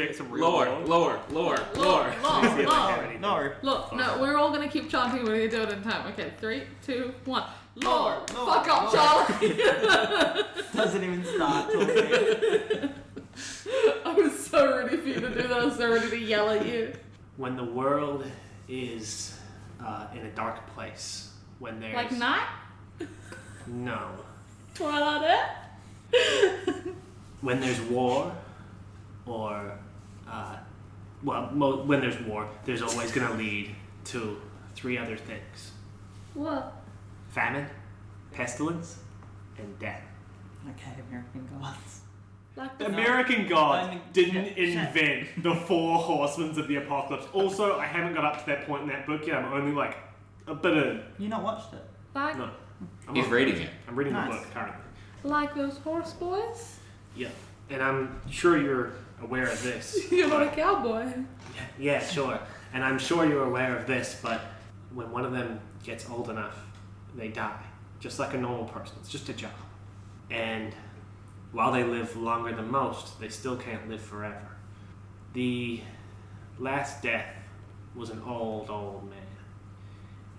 Speaker 4: get some real
Speaker 3: Lower.
Speaker 4: lore?
Speaker 3: Lower. Lower. Lower.
Speaker 4: Let me see if I have
Speaker 2: Lower.
Speaker 4: anything.
Speaker 1: no.
Speaker 2: Look, no, we're all going to keep chanting when we do it in time. Okay, 3, 2, 1. Lord,
Speaker 1: Lower,
Speaker 2: fuck up, Charlie.
Speaker 1: Doesn't even start talking.
Speaker 2: I was so ready for you to do that. I was so ready to yell at you.
Speaker 5: When the world is in a dark place, when there's
Speaker 2: Like night?
Speaker 5: no,
Speaker 2: Twilight.
Speaker 5: when there's war, or when there's war, there's always going to lead to 3 other things:
Speaker 2: What?
Speaker 5: famine, pestilence, and death.
Speaker 1: Okay, American gods.
Speaker 2: Like
Speaker 4: The
Speaker 2: the
Speaker 4: American gods
Speaker 1: I mean,
Speaker 4: didn't
Speaker 1: shit.
Speaker 4: invent the 4 horsemen of the apocalypse. Also, I haven't got up to that point in that book yet. I'm only like a bit of
Speaker 1: You not watched it?
Speaker 2: like,
Speaker 4: no. I'm
Speaker 3: He's
Speaker 4: not-
Speaker 3: reading it.
Speaker 4: I'm reading
Speaker 1: Nice.
Speaker 4: the book currently.
Speaker 2: like those horse boys?
Speaker 4: Yeah, and I'm sure you're aware of this.
Speaker 2: You're not a
Speaker 4: but-
Speaker 2: cowboy.
Speaker 5: Yeah, sure. And I'm sure you're aware of this, but when one of them gets old enough, they die. Just like a normal person. It's just a job. And while they live longer than most, they still can't live forever. The last death was an old, old man.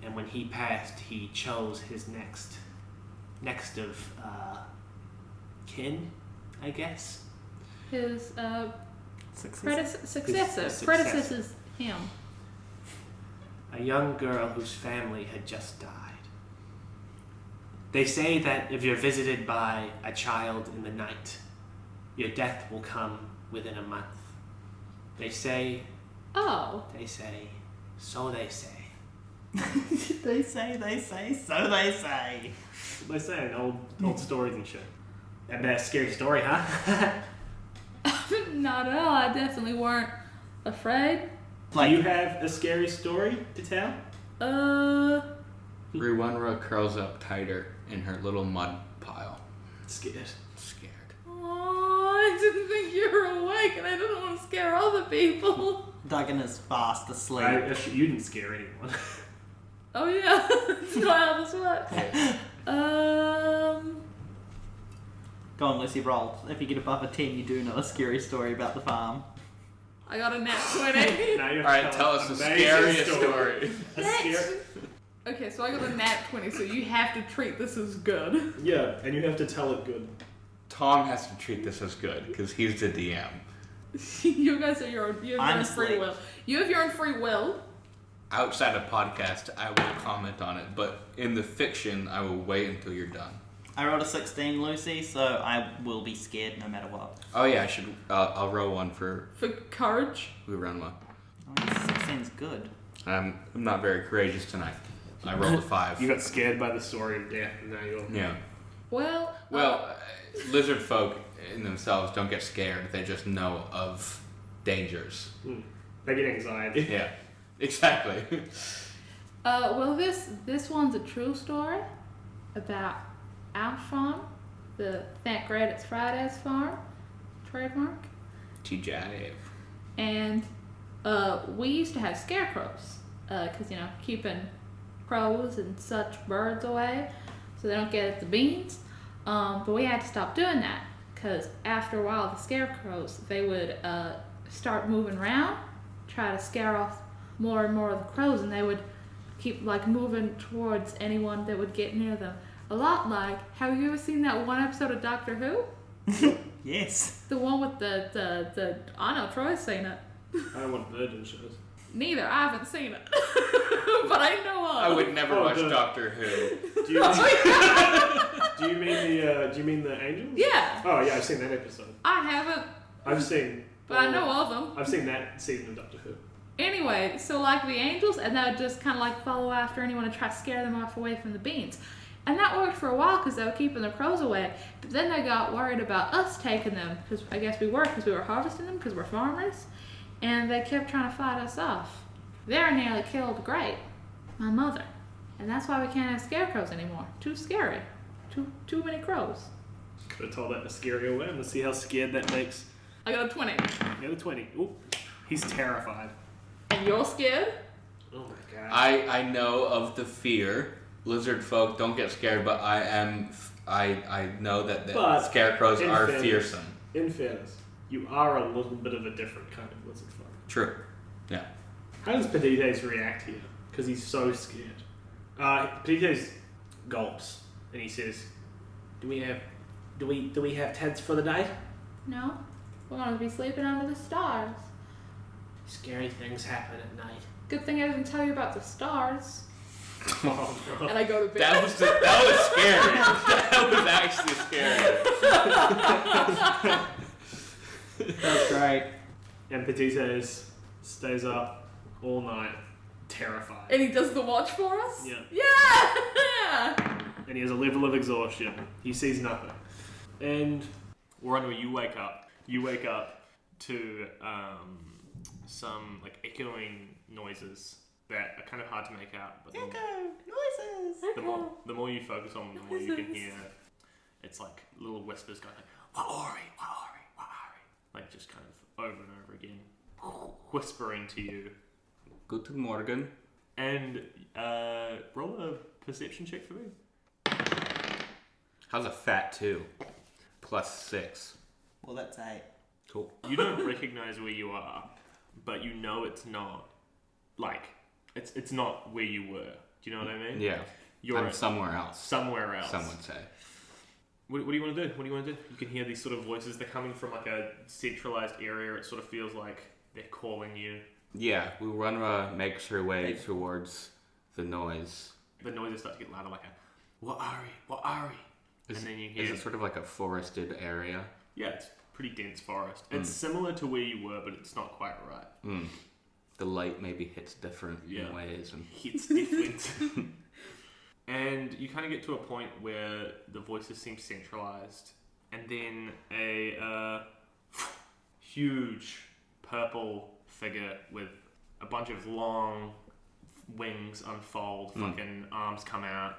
Speaker 5: And when he passed, he chose his next of kin, I guess.
Speaker 2: His
Speaker 1: Success.
Speaker 2: successor.
Speaker 5: His
Speaker 2: Predecessors him.
Speaker 5: A young girl whose family had just died. They say that if you're visited by a child in the night, your death will come within a month. They say,
Speaker 2: Oh.
Speaker 5: so they say.
Speaker 1: they say, so they say.
Speaker 4: They say old stories and shit. That's a scary story, huh?
Speaker 2: Not at all. I definitely weren't afraid.
Speaker 4: Do you have a scary story to tell?
Speaker 3: Wurunwa curls up tighter in her little mud pile.
Speaker 4: Scared.
Speaker 3: Scared.
Speaker 2: Oh, I didn't think you were awake, and I didn't want to scare other people.
Speaker 1: Duggen is fast asleep.
Speaker 4: You didn't scare anyone.
Speaker 2: Oh yeah, that's not how this works.
Speaker 1: Go on, Lucy, roll. If you get above a 10, you do know a scary story about the farm.
Speaker 2: I got a nat 20.
Speaker 4: Now you have
Speaker 3: Alright,
Speaker 4: to
Speaker 3: tell us the
Speaker 4: amazing
Speaker 3: scariest story.
Speaker 4: A scary-
Speaker 2: Okay, so I got a nat 20, so you have to treat this as good.
Speaker 4: Yeah, and you have to tell it good.
Speaker 3: Tom has to treat this as good because he's the DM.
Speaker 2: You guys are you have your own
Speaker 1: Honestly.
Speaker 2: free will. You have your own free will.
Speaker 3: Outside of podcast, I will comment on it, but in the fiction, I will wait until you're done.
Speaker 1: I rolled a 16, Lucy, so I will be scared no matter what.
Speaker 3: Oh yeah, I should. I'll roll one for
Speaker 2: For courage.
Speaker 3: Wurunwa.
Speaker 1: Oh, 16's good.
Speaker 3: I'm not very courageous tonight. I rolled a 5.
Speaker 4: You got scared by the story of death, and now you're...
Speaker 3: Yeah.
Speaker 2: Well,
Speaker 3: Lizard folk in themselves don't get scared. They just know of dangers.
Speaker 4: They get anxiety.
Speaker 3: Yeah, exactly.
Speaker 2: well, this one's a true story about our farm, the Thank Great It's Fridays farm, trademark,
Speaker 3: T-Jive.
Speaker 2: and we used to have scarecrows, because keeping crows and such birds away, so they don't get at the beans. But we had to stop doing that because after a while, the scarecrows they would start moving around, try to scare off more and more of the crows, and they would keep moving towards anyone that would get near them. A lot like, have you ever seen that one episode of Doctor Who?
Speaker 1: Yes.
Speaker 2: The one with the I know Troy's seen it.
Speaker 4: I don't want virgin shows.
Speaker 2: Neither, I haven't seen it, but I know of.
Speaker 3: I would never watch
Speaker 4: the-
Speaker 3: Doctor Who.
Speaker 4: Do you mean the angels?
Speaker 2: Yeah,
Speaker 4: Oh yeah, I've seen that episode.
Speaker 2: I haven't,
Speaker 4: I've seen.
Speaker 2: but I know of them.
Speaker 4: I've seen that season of Doctor Who.
Speaker 2: Anyway, so the angels, and they would just kind of follow after anyone to try to scare them off away from the beans. And that worked for a while because they were keeping the crows away. But then they got worried about us taking them, because I guess we were harvesting them because we're farmers. And they kept trying to fight us off. They nearly killed Great, my mother. And that's why we can't have scarecrows anymore. Too scary. Too many crows.
Speaker 4: Could have told that in a scarier way. Let's see how scared that makes.
Speaker 2: I got a 20.
Speaker 4: The other 20. Ooh, he's terrified.
Speaker 2: And you're scared?
Speaker 4: Oh my god.
Speaker 3: I know of the fear. Lizard folk don't get scared, but I know that the
Speaker 4: But
Speaker 3: scarecrows
Speaker 4: in
Speaker 3: are
Speaker 4: fairness-
Speaker 3: fearsome.
Speaker 4: In fairness, you are a little bit of a different kind of lizard folk.
Speaker 3: True. Yeah.
Speaker 4: How does Petites react here? Because he's so scared. Petites gulps and he says, "Do we have tents for the night?
Speaker 2: No. We're going to be sleeping under the stars.
Speaker 5: Scary things happen at night.
Speaker 2: Good thing I didn't tell you about the stars."
Speaker 4: Oh, no.
Speaker 2: And I go to bed.
Speaker 3: That was scary. That was actually scary.
Speaker 1: That's great.
Speaker 4: And Petites stays up all night, terrified.
Speaker 2: And he does the watch for us?
Speaker 4: Yeah.
Speaker 2: Yeah!
Speaker 4: And he has a level of exhaustion. He sees nothing. And Wurunwa, you wake up. You wake up to some echoing noises that are kind of hard to make out. But
Speaker 1: Noises!
Speaker 4: the more you focus on them, the more you can hear. It's like little whispers going like, Wa'ori, Wa'ori, Wa'ori. Like just kind of over and over again. Whispering to you.
Speaker 3: Guten Morgen.
Speaker 4: And roll a perception check for me.
Speaker 3: How's a fat 2? +6.
Speaker 1: Well, that's 8.
Speaker 3: Cool.
Speaker 4: You don't recognize where you are, but you know it's not it's not where you were. Do you know what I mean?
Speaker 3: Yeah. I'm somewhere else.
Speaker 4: Somewhere else.
Speaker 3: Some would say.
Speaker 4: What do you want to do? What do you want to do? You can hear these sort of voices. They're coming from a centralized area. It sort of feels like they're calling you.
Speaker 3: Yeah, Wurunwa makes her way towards the noise.
Speaker 4: The noises start to get louder, like a Wa'ari. And then you hear.
Speaker 3: Is it sort of like a forested area?
Speaker 4: Yeah, it's pretty dense forest. It's similar to where you were, but it's not quite right.
Speaker 3: The light maybe hits different
Speaker 4: Yeah.
Speaker 3: in ways. And
Speaker 4: It's different. And you kind of get to a point where the voices seem centralized, and then a huge purple figure with a bunch of long wings unfold, fucking arms come out,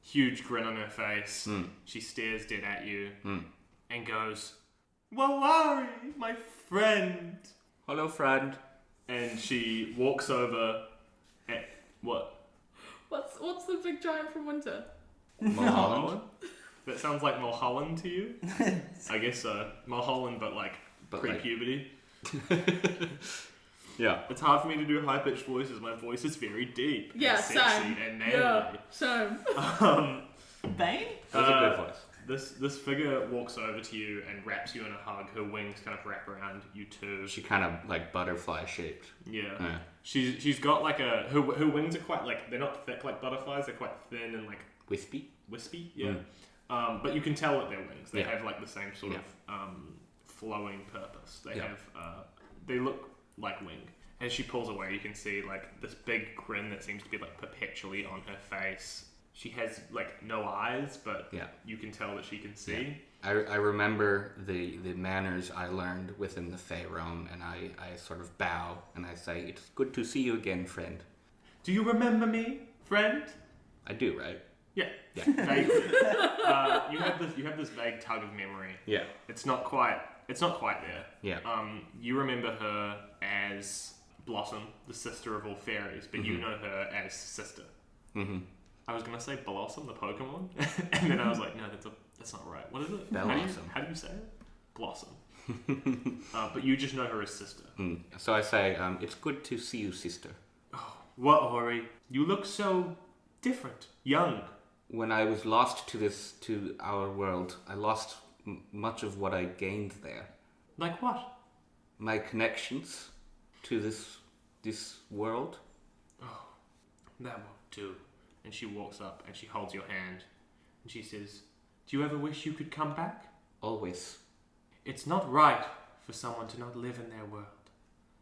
Speaker 4: huge grin on her face. She stares dead at you and goes, "Wa'ari, my friend."
Speaker 3: hello, friend.
Speaker 4: And she walks over. And what?
Speaker 2: What's the big giant from Winter?
Speaker 3: Mulholland?
Speaker 4: That sounds like Mulholland to you? I guess so. Mulholland, but pre-puberty.
Speaker 3: Yeah.
Speaker 4: It's hard for me to do high-pitched voices. My voice is very deep.
Speaker 2: Yeah,
Speaker 4: and sexy
Speaker 2: same.
Speaker 4: and manly.
Speaker 2: Yeah, same.
Speaker 1: Bane?
Speaker 3: That was a good voice.
Speaker 4: This figure walks over to you and wraps you in a hug. Her wings kind of wrap around you too.
Speaker 3: She kind of like butterfly shaped.
Speaker 4: Yeah. She's got like her wings are quite they're not thick like butterflies. They're quite thin and like
Speaker 3: Wispy.
Speaker 4: Yeah. But you can tell that they're wings. They
Speaker 3: Yeah.
Speaker 4: have like the same sort of flowing purpose. They
Speaker 3: Yeah.
Speaker 4: have they look like wing. As she pulls away, you can see like this big grin that seems to be like perpetually on her face. She has like no eyes, but you can tell that she can see.
Speaker 3: Yeah. I remember the manners I learned within the Fey realm, and I sort of bow and I say, "It's good to see you again, friend."
Speaker 4: Do you remember me, friend?
Speaker 3: I do, right?
Speaker 4: Yeah. Vaguely. You have this vague tug of memory.
Speaker 3: Yeah.
Speaker 4: It's not quite there.
Speaker 3: Yeah.
Speaker 4: You remember her as Blossom, the sister of all fairies, but you know her as Sister.
Speaker 3: Mm-hmm.
Speaker 4: I was gonna say Blossom, the Pokemon, and then I was like, no, that's not right. What is it?
Speaker 3: Blossom.
Speaker 4: How do you say it? Blossom. But you just know her as Sister.
Speaker 3: So I say, "It's good to see you, sister."
Speaker 4: Oh, what, Ori? You look so different, young.
Speaker 3: When I was lost to our world, I lost much of what I gained there.
Speaker 4: Like what?
Speaker 3: My connections to this world.
Speaker 4: Oh, that won't do. And she walks up and she holds your hand and she says, "Do you ever wish you could come back?
Speaker 3: Always.
Speaker 4: It's not right for someone to not live in their world,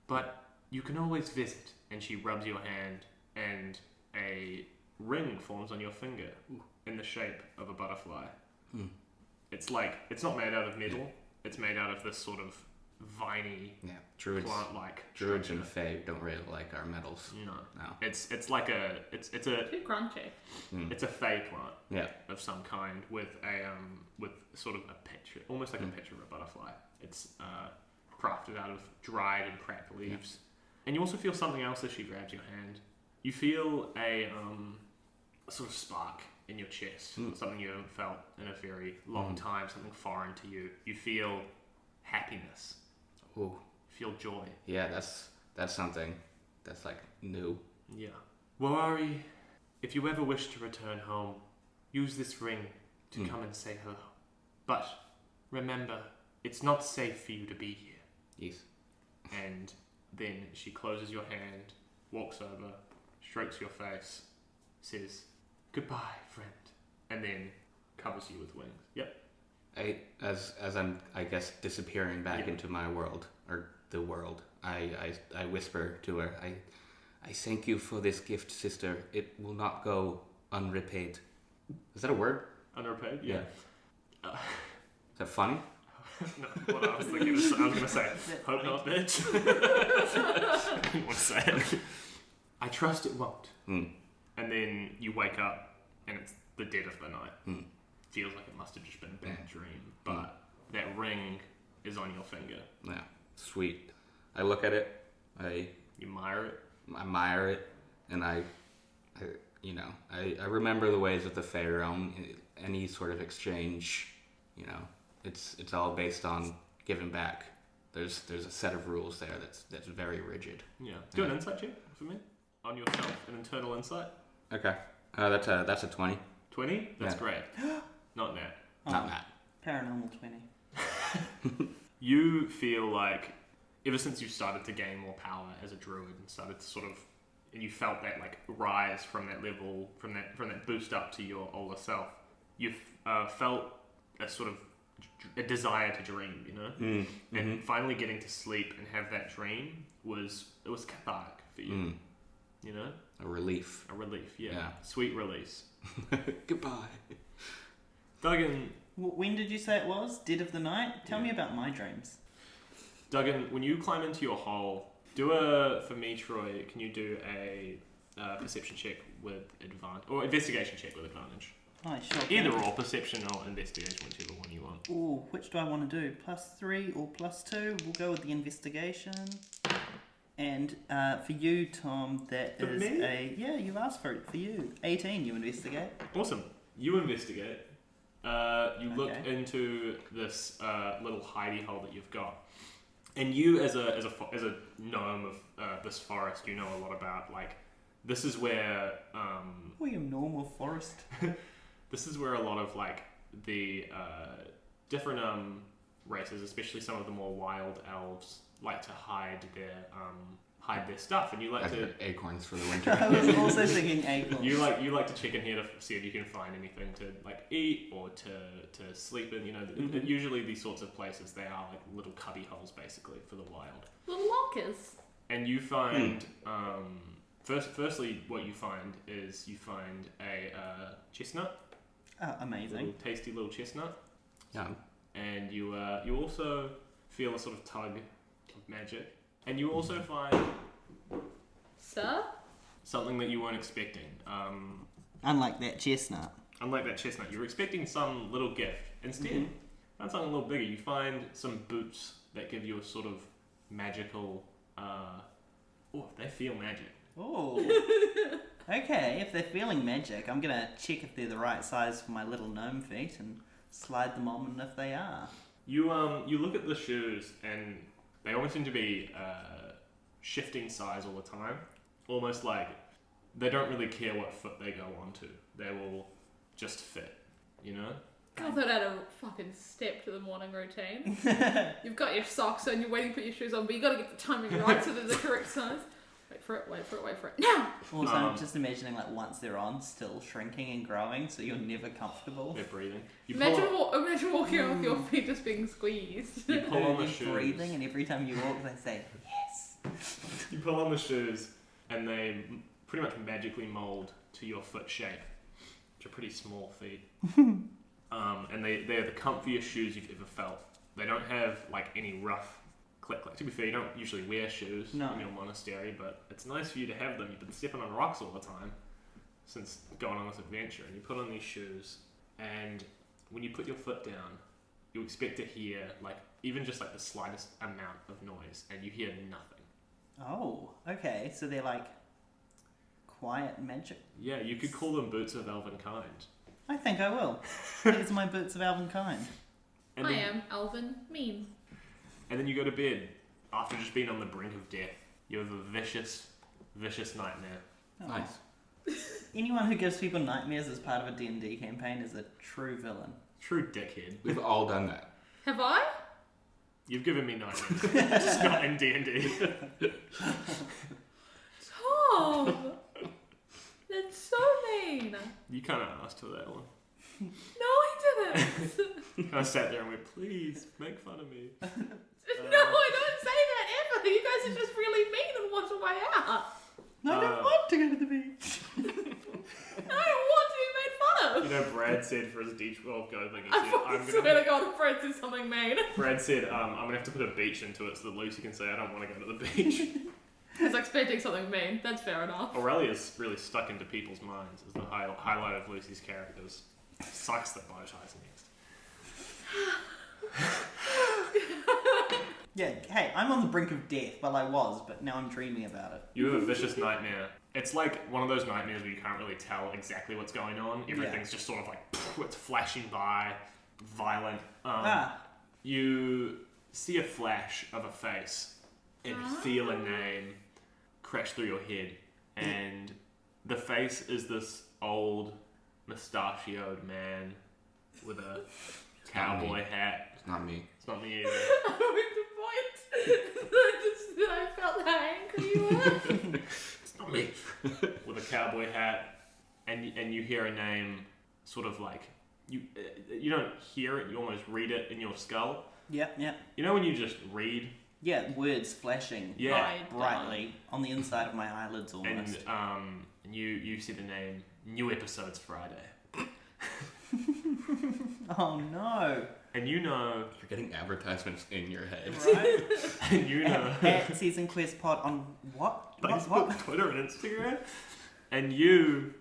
Speaker 4: but you can always visit." And she rubs your hand and a ring forms on your finger in the shape of a butterfly. It's not made out of metal. It's made out of this sort of viney, plant-like
Speaker 3: Druids and
Speaker 4: structure.
Speaker 3: Fae don't really like our metals.
Speaker 4: No.
Speaker 3: No.
Speaker 4: It's a
Speaker 2: Too crunchy.
Speaker 4: it's a Fae plant.
Speaker 3: Yeah.
Speaker 4: Of some kind with a with sort of a picture, almost like a picture of a butterfly. It's crafted out of dried and cracked leaves. And you also feel something else as she grabs your hand. You feel a sort of spark in your chest, something you haven't felt in a very long time, something foreign to you. You feel happiness.
Speaker 3: Ooh.
Speaker 4: You feel joy.
Speaker 3: Yeah, that's something that's like new.
Speaker 4: Yeah. Wari, if you ever wish to return home, use this ring to come and say hello. But remember, it's not safe for you to be here.
Speaker 3: Yes.
Speaker 4: And then she closes your hand, walks over, strokes your face, says, "Goodbye, friend," and then covers you with wings. Yep.
Speaker 3: As I'm, I guess, disappearing back into my world, or the world, I whisper to her, I thank you for this gift, sister. It will not go unrepaid. Is that a word?
Speaker 4: Unrepaid? Yeah.
Speaker 3: Is that funny?
Speaker 4: No, what I was thinking is, I was going to say, hope not, bitch. I didn't want to say it. I trust it won't. And then you wake up, and it's the dead of the night. Feels like it must have just been a bad dream, but that ring is on your finger.
Speaker 3: Yeah, sweet. I look at it,
Speaker 4: You admire it.
Speaker 3: I admire it, and I remember the ways of the Fey realm. Any sort of exchange, it's all based on giving back. There's a set of rules there that's very rigid.
Speaker 4: Yeah. Do an insight check for me on yourself, an internal insight.
Speaker 3: Okay, that's a 20.
Speaker 4: 20? That's
Speaker 3: Yeah.
Speaker 4: great. Not that.
Speaker 3: Not that.
Speaker 1: Paranormal 20.
Speaker 4: You feel like ever since you started to gain more power as a druid and started to sort of, and you felt that like rise from that level, from that boost up to your older self, you felt a sort of a desire to dream, and finally getting to sleep and have that dream was cathartic for you,
Speaker 3: A relief.
Speaker 4: a relief,
Speaker 3: Yeah.
Speaker 4: Sweet release.
Speaker 3: Goodbye.
Speaker 4: Duggen,
Speaker 1: When did you say it was? Dead of the night? Tell me about my dreams.
Speaker 4: Duggen, when you climb into your hole, for me, Troy, can you do a perception check with advantage, or investigation check with advantage?
Speaker 1: Oh, sure.
Speaker 4: Either or, perception or investigation, whichever one you want.
Speaker 1: Ooh, which do I want to do? +3 or +2? We'll go with the investigation. And for you, Tom, that
Speaker 4: For
Speaker 1: is
Speaker 4: me?
Speaker 1: you've asked for it. For you, 18. You investigate.
Speaker 4: Awesome. You investigate. You look
Speaker 1: Okay.
Speaker 4: into this little hidey hole that you've got, and you, as a gnome of this forest, you know a lot about like this is where
Speaker 1: We a normal forest.
Speaker 4: this is where a lot of like the different races, especially some of the more wild elves, like to hide their stuff, and you like to
Speaker 3: acorns for the
Speaker 1: I
Speaker 3: winter.
Speaker 1: was also thinking acorns.
Speaker 4: you like to check in here to see if you can find anything to like eat or to sleep in. You know, usually these sorts of places, they are like little cubby holes basically for the wild.
Speaker 2: Little lockers.
Speaker 4: And you find firstly, what you find is a chestnut,
Speaker 1: Amazing.
Speaker 4: tasty little chestnut,
Speaker 3: Yeah.
Speaker 4: and you also feel a sort of tug of magic, and you also find
Speaker 2: Sir?
Speaker 4: something that you weren't expecting.
Speaker 1: Unlike that chestnut.
Speaker 4: Unlike that chestnut, you were expecting some little gift. Instead, found something a little bigger. You find some boots that give you a sort of magical. They feel magic.
Speaker 1: Oh. Okay, if they're feeling magic, I'm gonna check if they're the right size for my little gnome feet and slide them on, and if they are.
Speaker 4: You look at the shoes and they almost seem to be shifting size all the time. Almost like they don't really care what foot they go onto. They will just fit, you know?
Speaker 2: I thought I had a fucking step to the morning routine. You've got your socks on, you're waiting to put your shoes on, but you got to get the timing right so they're the correct size. Wait for it. Now!
Speaker 1: Also, I'm just imagining like once they're on, still shrinking and growing, so you're never comfortable.
Speaker 4: They're breathing.
Speaker 2: Imagine walking around with your feet just being squeezed.
Speaker 4: You pull on the
Speaker 1: You're
Speaker 4: shoes.
Speaker 1: breathing, and every time you walk, they say yes.
Speaker 4: You pull on the shoes, and they pretty much magically mold to your foot shape, which are pretty small feet. And they're the comfiest shoes you've ever felt. They don't have like any rough click. To be fair, you don't usually wear shoes
Speaker 1: No.
Speaker 4: in your monastery, but it's nice for you to have them. You've been stepping on rocks all the time since going on this adventure, and you put on these shoes, and when you put your foot down, you expect to hear like even just like the slightest amount of noise, and you hear nothing.
Speaker 1: Oh, okay, so they're like quiet magic.
Speaker 4: Yeah, you could call them boots of elven kind.
Speaker 1: I think I will. These are my boots of elven kind.
Speaker 4: And
Speaker 2: I
Speaker 4: then,
Speaker 2: am Alvin Mean.
Speaker 4: And then you go to bed after just being on the brink of death. You have a vicious, vicious nightmare.
Speaker 1: Oh.
Speaker 3: Nice.
Speaker 1: Anyone who gives people nightmares as part of a D&D campaign is a true villain.
Speaker 4: True dickhead.
Speaker 3: We've all done that.
Speaker 2: Have I?
Speaker 4: You've given me nightmares. Just not in D&D.
Speaker 2: Tom! That's so mean.
Speaker 4: You kind of asked for that one.
Speaker 2: No, I didn't.
Speaker 4: I sat there and went, please, make fun of me.
Speaker 2: No, I don't say that ever. You guys are just really mean and want a way out.
Speaker 1: No, I don't want to go to the beach.
Speaker 2: I don't want to be made fun of.
Speaker 4: You know, Brad said for his D12 go thing, he
Speaker 2: I
Speaker 4: said,
Speaker 2: fucking swear to God, if Fred says something mean.
Speaker 4: Brad said, I'm going to have to put a beach into it so that Lucy can say I don't want to go to the beach.
Speaker 2: I was expecting something mean. That's fair enough.
Speaker 4: Aurelia's really stuck into people's minds as the highlight of Lucy's characters. Sucks that Bowtie's next.
Speaker 1: Yeah, hey, I'm on the brink of death. Well, I was, but now I'm dreaming about it.
Speaker 4: You have a vicious nightmare. It's like one of those nightmares where you can't really tell exactly what's going on. Everything's just sort of like, it's flashing by, violent. You see a flash of a face and feel a name crash through your head. And the face is this old, mustachioed man with a cowboy hat.
Speaker 3: It's not me.
Speaker 4: It's not me either.
Speaker 2: I went to point. I felt how angry you were.
Speaker 4: It's not me. With a cowboy hat, and you hear a name, sort of like you don't hear it. You almost read it in your skull.
Speaker 1: Yep.
Speaker 4: You know when you just read,
Speaker 1: Yeah, words flashing
Speaker 4: yeah,
Speaker 1: brightly on the inside of my eyelids almost.
Speaker 4: and you see the name. New episodes Friday,
Speaker 1: Oh no!
Speaker 4: and you know,
Speaker 3: You're getting advertisements in your head.
Speaker 1: Right?
Speaker 4: and you know,
Speaker 1: At Season Quest Pod on what?
Speaker 4: Facebook, Twitter, and Instagram, and you,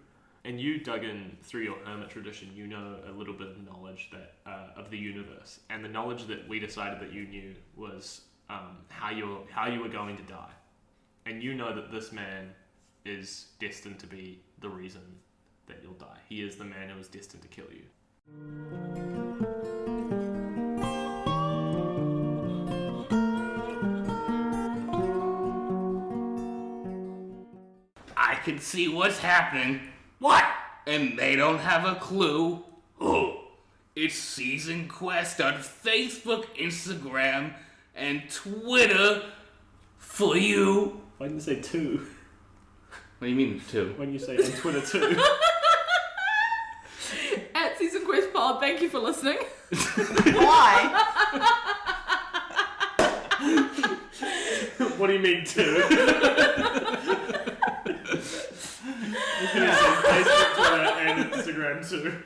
Speaker 4: Duggen, through your hermit tradition, you know a little bit of knowledge that of the universe, and the knowledge that we decided that you knew was how you were going to die, and you know that this man is destined to be the reason that you'll die. He is the man who is destined to kill you.
Speaker 3: I can see what's happening. What? And they don't have a clue. Oh, it's Season Quest on Facebook, Instagram, and Twitter for you.
Speaker 4: Why didn't you say 2?
Speaker 3: What do you mean, 2?
Speaker 4: When you say on Twitter 2.
Speaker 2: At Season Quest Pod, thank you for listening.
Speaker 1: Why?
Speaker 4: What do you mean 2? You can say Facebook, Twitter, and Instagram too.